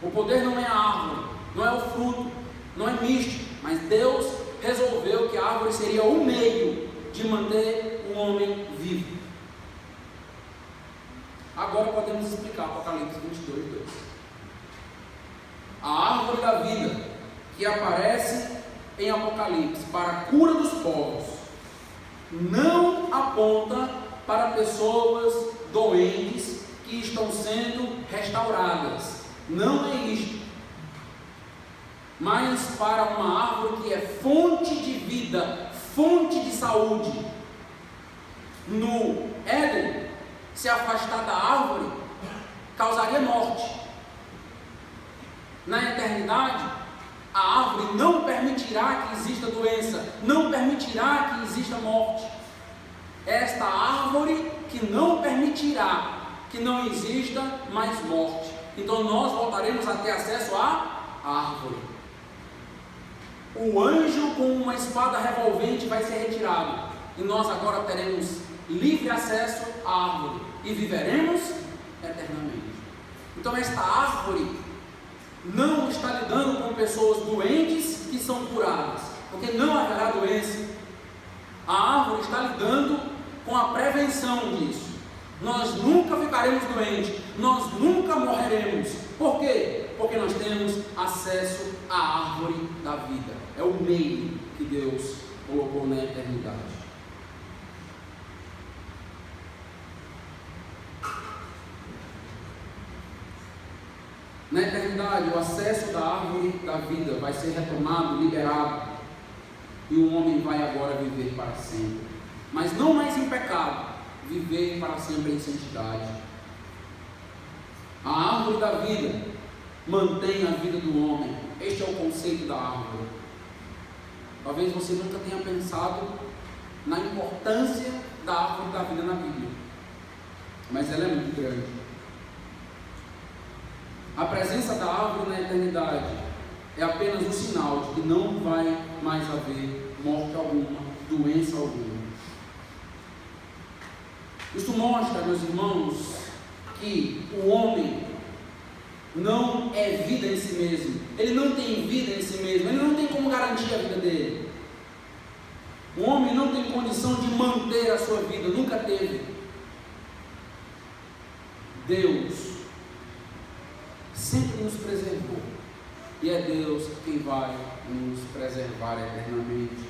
O poder não é a árvore, não é o fruto, não é místico, mas Deus resolveu que a árvore seria o meio de manter o homem vivo. Agora podemos explicar Apocalipse 22:2. A árvore da vida que aparece em Apocalipse para a cura dos povos não aponta para pessoas doentes que estão sendo restauradas. Não é isto. Mas para uma árvore que é fonte de vida, fonte de saúde. No Éden, se afastar da árvore causaria morte. Na eternidade, a árvore não permitirá que exista doença, não permitirá que exista morte. Esta árvore que não permitirá que não exista mais morte. Então nós voltaremos a ter acesso à árvore. O anjo com uma espada revolvente vai ser retirado, e nós agora teremos livre acesso à árvore e viveremos eternamente. Então esta árvore não está lidando com pessoas doentes que são curadas, porque não haverá doença. A árvore está lidando com a prevenção disso. Nós nunca ficaremos doentes, nós nunca morreremos. Por quê? Porque nós temos acesso à árvore da vida. É o meio que Deus colocou na eternidade. Na eternidade, o acesso da árvore da vida vai ser retomado, liberado, e o homem vai agora viver para sempre, mas não mais em pecado, viver para sempre em santidade. A árvore da vida mantém a vida do homem. Este é o conceito da árvore. Talvez você nunca tenha pensado na importância da árvore da vida na Bíblia, mas ela é muito grande. A presença da árvore na eternidade é apenas um sinal de que não vai mais haver morte alguma, doença alguma. Isso mostra, meus irmãos, que o homem não é vida em si mesmo. Ele não tem vida em si mesmo. Ele não tem como garantir a vida dele. O homem não tem condição de manter a sua vida. Nunca teve. Deus sempre nos preservou, e é Deus quem vai nos preservar eternamente.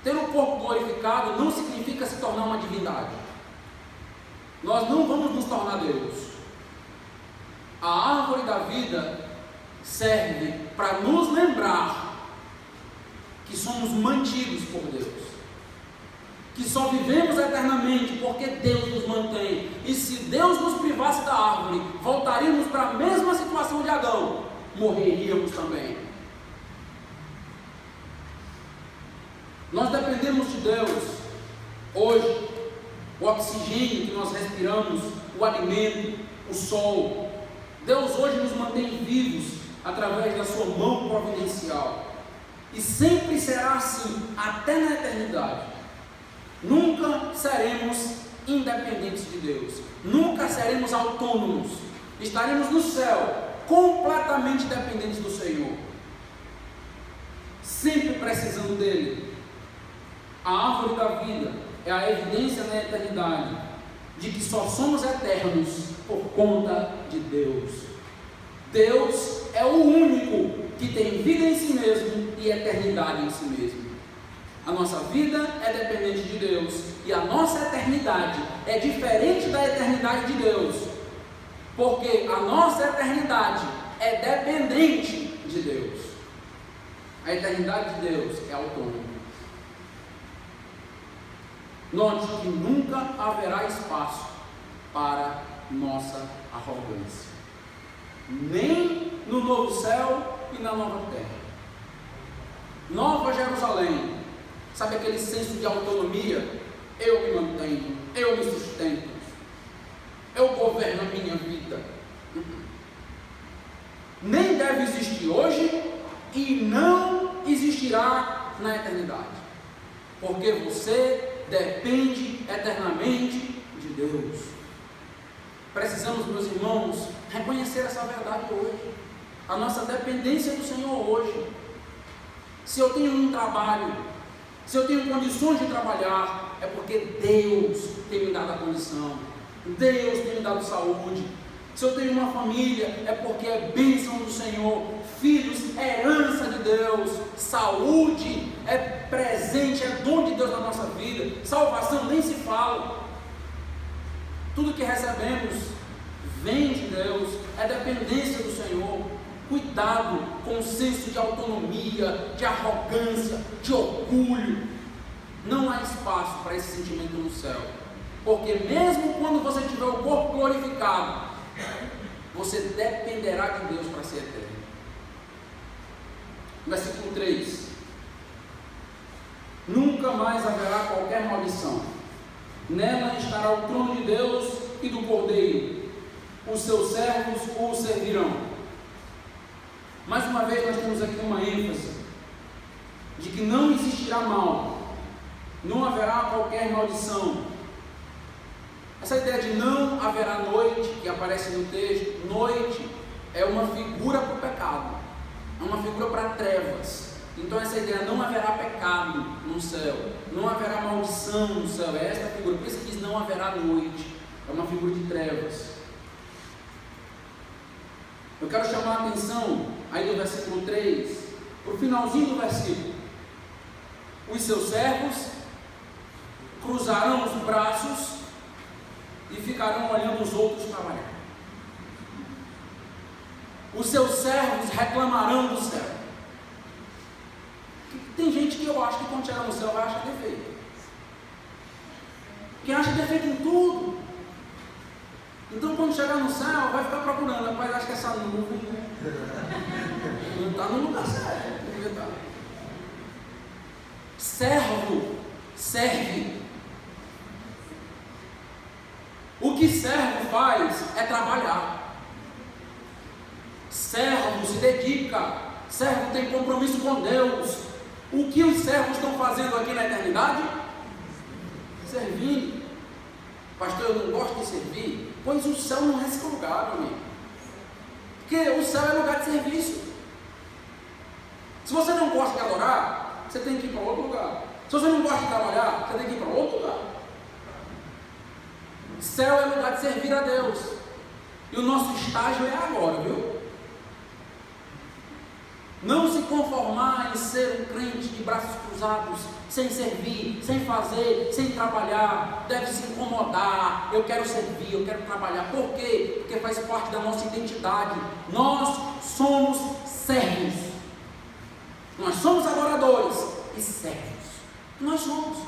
Ter um corpo glorificado não significa se tornar uma divindade. Nós não vamos nos tornar Deus. A árvore da vida serve para nos lembrar que somos mantidos por Deus, que só vivemos eternamente porque Deus nos mantém. E se Deus nos privasse da árvore, voltaríamos para a mesma situação de Adão, morreríamos também. Nós dependemos de Deus. Hoje, o oxigênio que nós respiramos, o alimento, o sol. Deus hoje nos mantém vivos através da sua mão providencial. E sempre será assim, até na eternidade. Nunca seremos independentes de Deus. Nunca seremos autônomos. Estaremos no céu, completamente dependentes do Senhor. Sempre precisando dele. A árvore da vida é a evidência na eternidade de que só somos eternos por conta de Deus. Deus é o único que tem vida em si mesmo e eternidade em si mesmo. A nossa vida é dependente de Deus e a nossa eternidade é diferente da eternidade de Deus, porque a nossa eternidade é dependente de Deus. A eternidade de Deus é autônoma. Note que nunca haverá espaço para nossa arrogância, nem no novo céu e na nova terra. Nova Jerusalém, sabe aquele senso de autonomia? Eu me mantenho, eu me sustento, eu governo a minha vida. Nem deve existir hoje e não existirá na eternidade, porque você depende eternamente de Deus. Precisamos, meus irmãos, reconhecer essa verdade hoje. A nossa dependência do Senhor hoje. Se eu tenho um trabalho, se eu tenho condições de trabalhar, é porque Deus tem me dado a condição. Deus tem me dado saúde. Se eu tenho uma família, é porque é bênção do Senhor. Filhos, é herança de Deus. Saúde é presente, é dom de Deus na nossa vida. Salvação nem se fala. Tudo que recebemos vem de Deus, é dependência do Senhor. Cuidado com o senso de autonomia, de arrogância, de orgulho. Não há espaço para esse sentimento no céu, porque mesmo quando você tiver o corpo glorificado, você dependerá de Deus para ser eterno. Versículo 3: nunca mais haverá qualquer maldição, nela estará o trono de Deus e do Cordeiro, os seus servos o servirão. Mais uma vez nós temos aqui uma ênfase de que não existirá mal, não haverá qualquer maldição. Essa ideia de não haverá noite, que aparece no texto, noite é uma figura para o pecado, é uma figura para trevas. Então essa ideia, não haverá pecado no céu, não haverá maldição no céu, é essa figura. Por isso que diz não haverá noite, é uma figura de trevas. Eu quero chamar a atenção aí do versículo 3, para o finalzinho do versículo. Os seus servos cruzarão os braços e ficarão olhando os outros trabalhar. Os seus servos reclamarão do céu. Tem gente que eu acho que quando chegar no céu vai achar defeito. Quem acha defeito em tudo. Então quando chegar no céu vai ficar procurando. Rapaz, acho que essa nuvem não está no lugar certo. Servo serve. O que servo faz é trabalhar. Servo se dedica. Servo tem compromisso com Deus. O que os servos estão fazendo aqui na eternidade? Servindo. Pastor, eu não gosto de servir. Pois o céu não é esse lugar, meu amigo. Porque o céu é lugar de serviço. Se você não gosta de adorar, você tem que ir para outro lugar. Se você não gosta de trabalhar, você tem que ir para outro lugar. Céu é lugar de servir a Deus. E o nosso estágio é agora, viu? Não se conformar em ser um crente de braços cruzados, sem servir, sem fazer, sem trabalhar. Deve se incomodar. Eu quero servir, eu quero trabalhar. Por quê? Porque faz parte da nossa identidade. Nós somos servos. Nós somos adoradores e servos. Nós somos.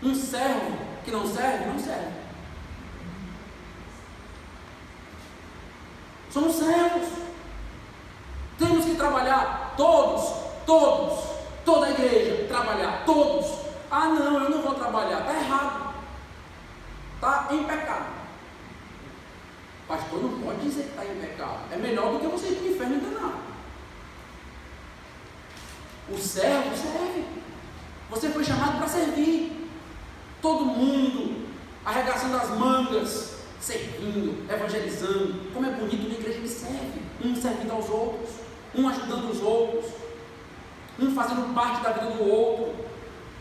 Um servo que não serve, não serve. Somos servos. Temos que trabalhar toda a igreja, trabalhar todos, Ah, não, eu não vou trabalhar. Está errado. Está em pecado. Pastor, não pode dizer que está em pecado. É melhor do que você ir para o inferno enganado. O servo serve. Você foi chamado para servir. Todo mundo arregaçando as mangas, servindo, evangelizando. Como é bonito uma igreja que serve. Um servindo aos outros, um ajudando os outros, um fazendo parte da vida do outro.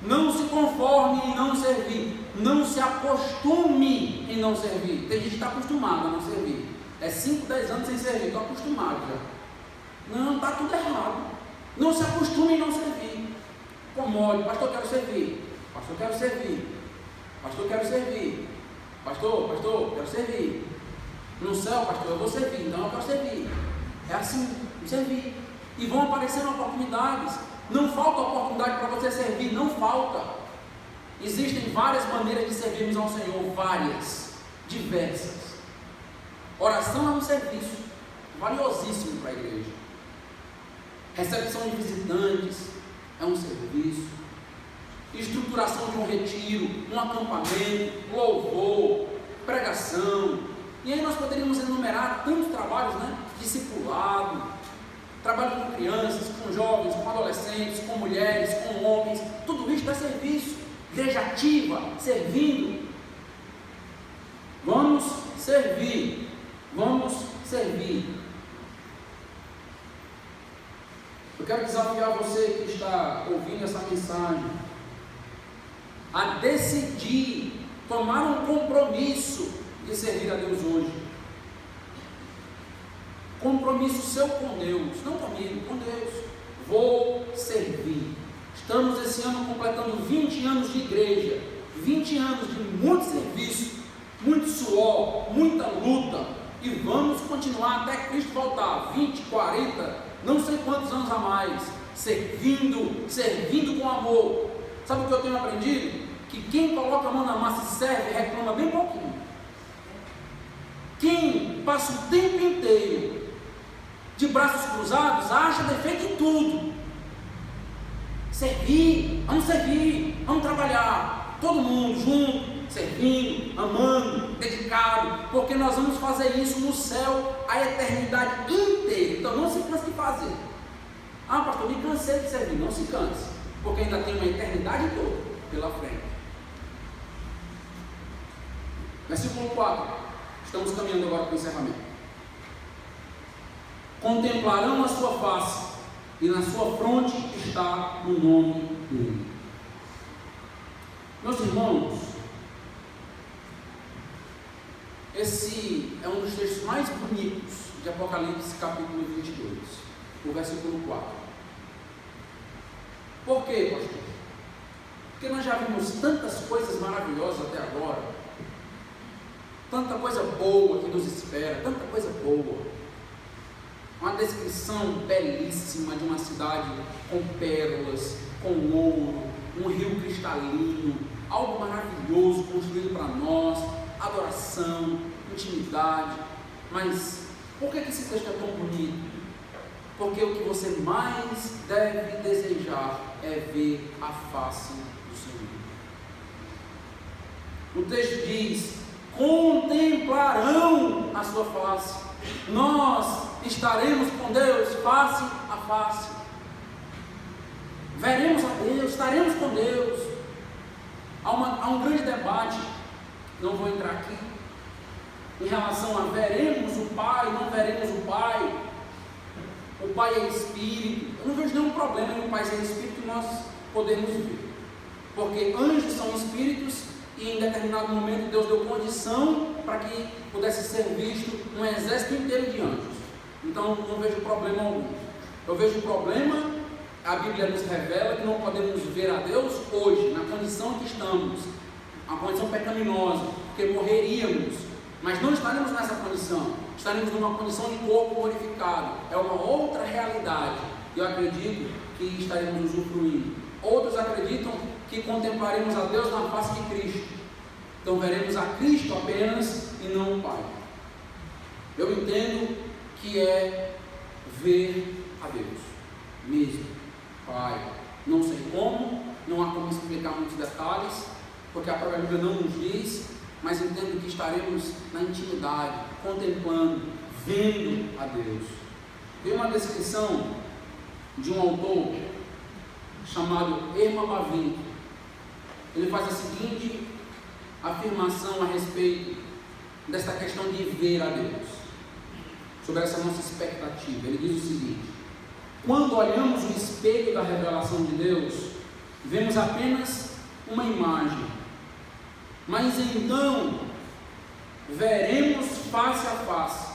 Não se conforme em não servir. Não se acostume em não servir. Tem gente que está acostumada a não servir. É 5, 10 anos sem servir. Estou acostumado já. Não, está tudo errado. Não se acostume em não servir. Comode. Pastor, quero servir. Pastor, quero servir. Pastor, quero servir. Pastor, quero servir. No céu, pastor, eu vou servir. Então eu quero servir. É assim, servir. E vão aparecendo oportunidades. Não falta oportunidade para você servir, não falta. Existem várias maneiras de servirmos ao Senhor, várias, diversas. Oração é um serviço valiosíssimo para a igreja. Recepção de visitantes é um serviço. Estruturação de um retiro, um acampamento, louvor, pregação. E aí nós poderíamos enumerar tantos trabalhos, né? Discipulado, trabalho com crianças, com jovens, com adolescentes, com mulheres, com homens. Tudo isso é serviço. Igreja ativa, servindo. Vamos servir. Vamos servir. Eu quero desafiar você que está ouvindo essa mensagem a decidir, tomar um compromisso de servir a Deus hoje. Compromisso seu com Deus, não comigo, com Deus. Vou servir. Estamos esse ano completando 20 anos de igreja, 20 anos de muito serviço, muito suor, muita luta, e vamos continuar até Cristo voltar, 20, 40, não sei quantos anos a mais, servindo com amor. Sabe o que eu tenho aprendido? Que quem coloca a mão na massa e serve, reclama bem pouquinho. Quem passa o tempo inteiro de braços cruzados, acha defeito em tudo. Servir, vamos trabalhar, todo mundo junto, servindo, amando, dedicado, porque nós vamos fazer isso no céu a eternidade inteira. Então não se canse de fazer. Ah, pastor, me cansei de servir. Não se canse, porque ainda tem uma eternidade toda pela frente. Versículo 4. Estamos caminhando agora para o encerramento. Contemplarão a sua face, e na sua fronte está o nome dele. Meus irmãos, esse é um dos textos mais bonitos de Apocalipse, capítulo 22, o versículo 4. Por quê, pastor? Porque nós já vimos tantas coisas maravilosas até agora, tanta coisa boa que nos espera, tanta coisa boa. Uma descrição belíssima de uma cidade com pérolas, com ouro, um rio cristalino, algo maravilhoso construído para nós, adoração, intimidade. Mas por que esse texto é tão bonito? Porque o que você mais deve desejar é ver a face do Senhor. O texto diz: contemplarão a sua face. Nós estaremos com Deus face a face. Veremos a Deus, estaremos com Deus. Há um grande debate, não vou entrar aqui, em relação a veremos o Pai, não veremos o Pai. O Pai é Espírito. Eu não vejo nenhum problema em o Pai ser Espírito e nós podermos ver. Porque anjos são Espíritos e em determinado momento Deus deu condição para que pudesse ser visto um exército inteiro de anjos. Então não vejo problema algum. Eu vejo problema, a Bíblia nos revela que não podemos ver a Deus hoje, na condição que estamos, uma condição pecaminosa, porque morreríamos, mas não estaremos nessa condição, estaremos numa condição de corpo glorificado, é uma outra realidade, e eu acredito que estaremos usufruindo. Outros acreditam que contemplaremos a Deus na face de Cristo, então veremos a Cristo apenas e não o Pai. Eu entendo que é ver a Deus mesmo, Pai, não sei como, não há como explicar muitos detalhes, porque a própria Bíblia não nos diz, mas entendo que estaremos na intimidade, contemplando, vendo a Deus. Tem uma descrição de um autor chamado Herman Bavinck. Ele faz a seguinte afirmação a respeito desta questão de ver a Deus, sobre essa nossa expectativa. Ele diz o seguinte: quando olhamos o espelho da revelação de Deus, vemos apenas uma imagem, mas então veremos face a face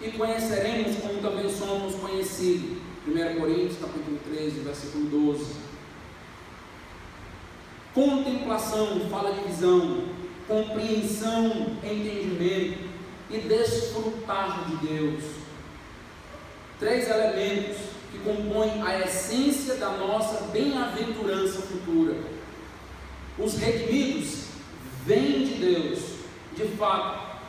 e conheceremos como também somos conhecidos. 1 Coríntios capítulo 13, versículo 12. Contemplação fala de visão, compreensão, entendimento e desfrutar de Deus. 3 elementos que compõem a essência da nossa bem-aventurança futura. Os redimidos vêm de Deus, de fato,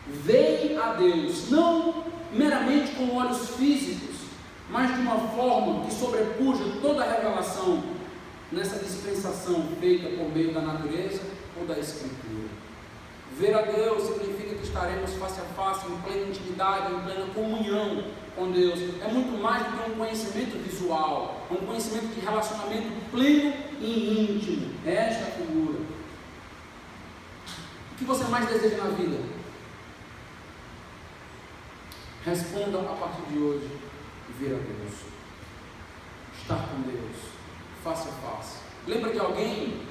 veem a Deus, não meramente com olhos físicos, mas de uma forma que sobrepuja toda a revelação nessa dispensação feita por meio da natureza ou da Escritura. Ver a Deus significa que estaremos face a face, em plena intimidade, em plena comunhão com Deus. É muito mais do que um conhecimento visual, é um conhecimento de relacionamento pleno e íntimo. Esta é a figura. O que você mais deseja na vida? Responda a partir de hoje: ver a Deus, estar com Deus, face a face. Lembra de alguém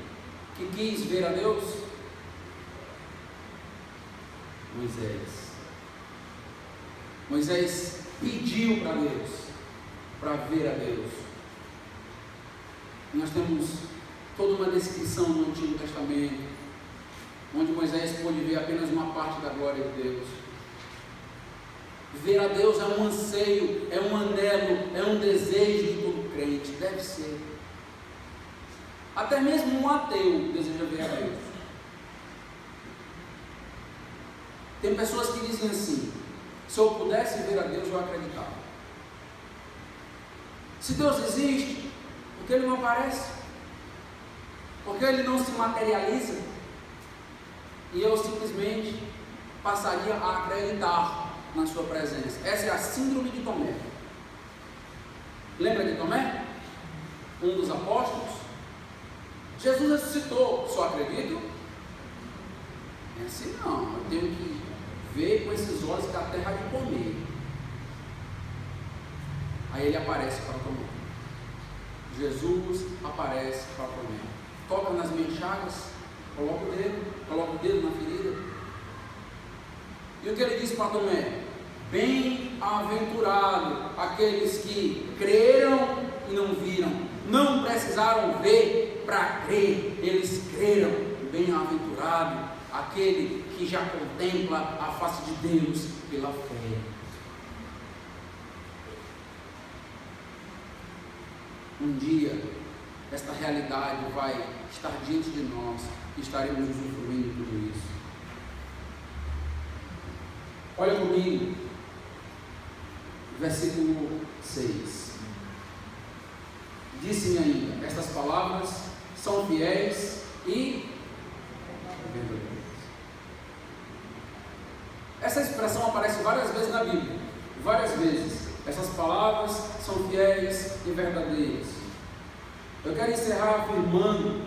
que quis ver a Deus? Moisés pediu para Deus, para ver a Deus. Nós temos toda uma descrição no Antigo Testamento, onde Moisés pôde ver apenas uma parte da glória de Deus. Ver a Deus é um anseio, é um anelo, é um desejo de todo crente, deve ser. Até mesmo um ateu deseja ver a Deus. Tem pessoas que dizem assim: se eu pudesse ver a Deus, eu acreditava. Se Deus existe, por que Ele não aparece? Por que Ele não se materializa? E eu simplesmente passaria a acreditar na sua presença. Essa é a síndrome de Tomé. Lembra de Tomé? Um dos apóstolos. Jesus ressuscitou, só acredito? É assim não, eu tenho que ver com esses olhos que a terra há de comer. Aí ele aparece para Tomé. Jesus aparece para Tomé. Toca nas minhas chagas, coloca o dedo na ferida. E o que ele disse para Tomé? Bem-aventurado aqueles que creram e não viram, não precisaram ver para crer, eles creram. Bem-aventurado aquele que já contempla a face de Deus pela fé. Um dia esta realidade vai estar diante de nós e estaremos usufruindo de tudo isso. Olha comigo, versículo 6. Disse-me ainda: estas palavras são fiéis e verdadeiras. Essa expressão aparece várias vezes na Bíblia, várias vezes. Essas palavras são fiéis e verdadeiras. Eu quero encerrar afirmando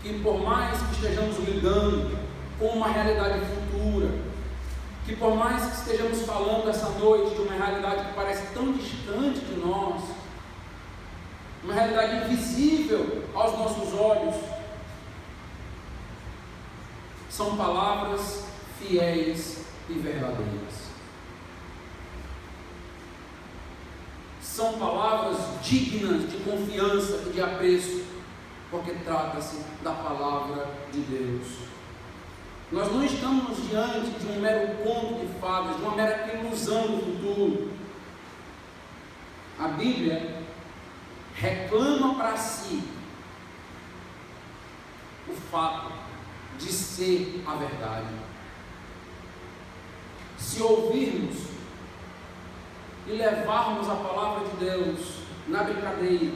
que, por mais que estejamos lidando com uma realidade futura, que por mais que estejamos falando essa noite de uma realidade que parece tão distante de nós, uma realidade invisível aos nossos olhos, são palavras fiéis e verdadeiras. São palavras dignas de confiança e de apreço, porque trata-se da palavra de Deus. Nós não estamos diante de um mero conto de fadas, de uma mera ilusão do futuro. A Bíblia reclama para si o fato de ser a verdade. Se ouvirmos e levarmos a palavra de Deus na brincadeira,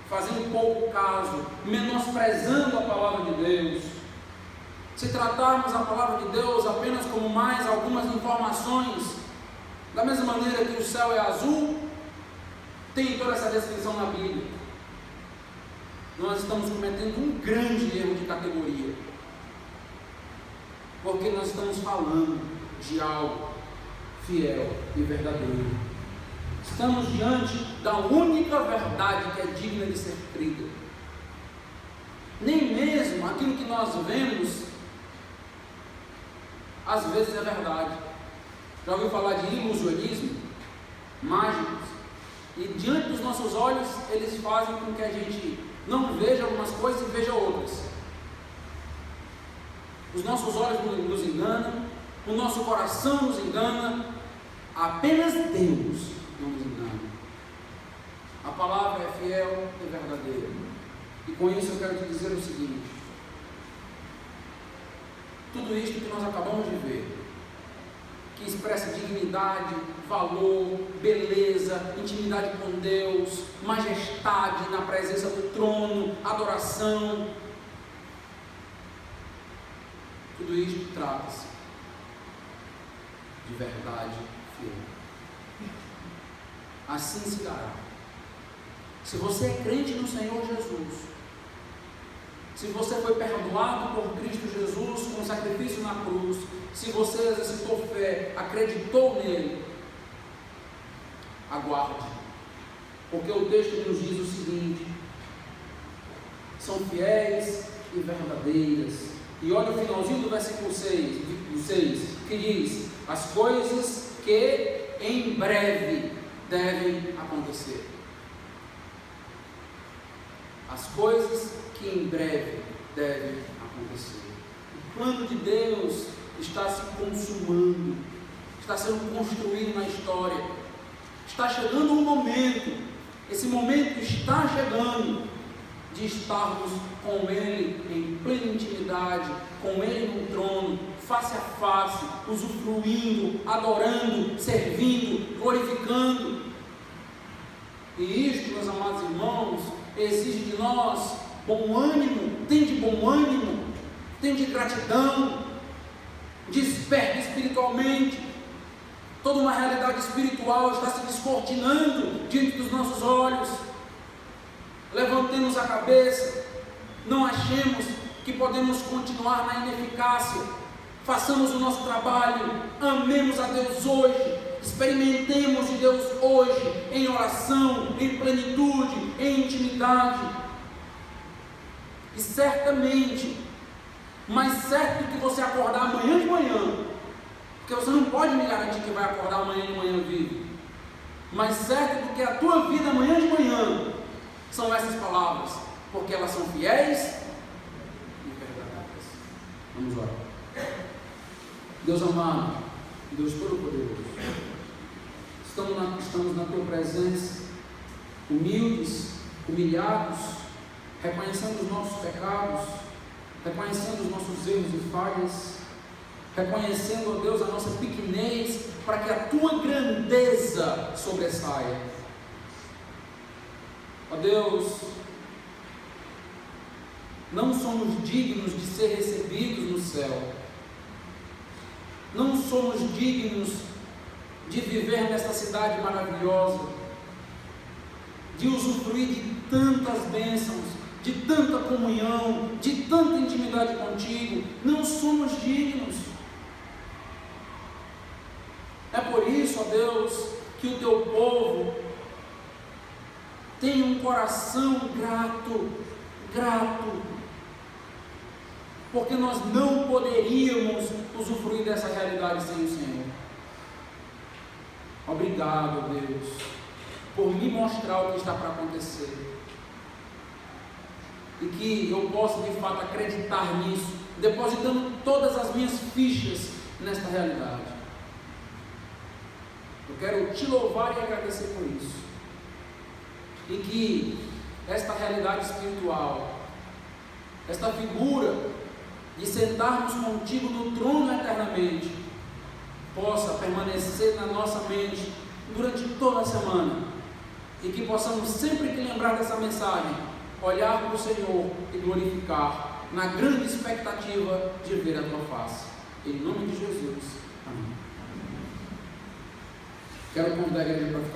fazendo pouco caso, menosprezando a palavra de Deus, se tratarmos a palavra de Deus apenas como mais algumas informações, da mesma maneira que o céu é azul, tem toda essa descrição na Bíblia, nós estamos cometendo um grande erro de categoria, porque nós estamos falando de algo fiel e verdadeiro. Estamos diante da única verdade que é digna de ser crida. Nem mesmo aquilo que nós vemos, às vezes é verdade. Já ouviu falar de ilusionismo? Mágicos. E diante dos nossos olhos, eles fazem com que a gente não veja algumas coisas e veja outras. Os nossos olhos nos enganam, o nosso coração nos engana, apenas Deus não nos engana. A palavra é fiel e verdadeira. E com isso eu quero te dizer o seguinte: tudo isto que nós acabamos de ver, que expressa dignidade, valor, beleza, intimidade com Deus, majestade na presença do trono, adoração, tudo isto trata-se de verdade fiel. Assim se dará. Se você é crente no Senhor Jesus, se você foi perdoado por Cristo Jesus com o sacrifício na cruz, se você exercitou fé, acreditou nele, aguarde, porque o texto nos diz o seguinte: são fiéis e verdadeiras. E olha o finalzinho do versículo 6, que diz: as coisas que em breve devem acontecer. As coisas que em breve devem acontecer. O plano de Deus está se consumando, está sendo construído na história. Está chegando um momento, esse momento está chegando, de estarmos com Ele em plena intimidade, com Ele no trono, face a face, usufruindo, adorando, servindo, glorificando. E isto, meus amados irmãos, exige de nós bom ânimo, tem de bom ânimo, tem de gratidão, desperte espiritualmente. Toda uma realidade espiritual está se descortinando diante dos nossos olhos. Levantemos a cabeça, não achemos que podemos continuar na ineficácia. Façamos o nosso trabalho, amemos a Deus hoje, experimentemos de Deus hoje, em oração, em plenitude, em intimidade. E certamente, mais certo do que você acordar amanhã de manhã, porque você não pode me garantir que vai acordar amanhã de manhã vivo, mais certo do que a tua vida amanhã de manhã, são essas palavras, porque elas são fiéis e verdadeiras. Vamos orar. Deus amado, Deus Todo-Poderoso, estamos na tua presença, humildes, humilhados, reconhecendo os nossos pecados, reconhecendo os nossos erros e falhas, reconhecendo, ó Deus, a nossa pequenez, para que a tua grandeza sobressaia. Ó Deus, não somos dignos de ser recebidos no céu, não somos dignos de viver nesta cidade maravilhosa, de usufruir de tantas bênçãos, de tanta comunhão, de tanta intimidade contigo. Não somos dignos. É por isso, ó Deus, que o teu povo tem um coração grato, porque nós não poderíamos usufruir dessa realidade sem o Senhor. Obrigado, Deus, por me mostrar o que está para acontecer, e que eu possa de fato acreditar nisso, depositando todas as minhas fichas nesta realidade. Eu quero te louvar e agradecer por isso, e que esta realidade espiritual, esta figura de sentarmos contigo no trono eternamente, possa permanecer na nossa mente durante toda a semana, e que possamos sempre que lembrar dessa mensagem, olhar para o Senhor e glorificar, na grande expectativa de ver a tua face. Em nome de Jesus. Amém. Quero convidar a igreja para ficar.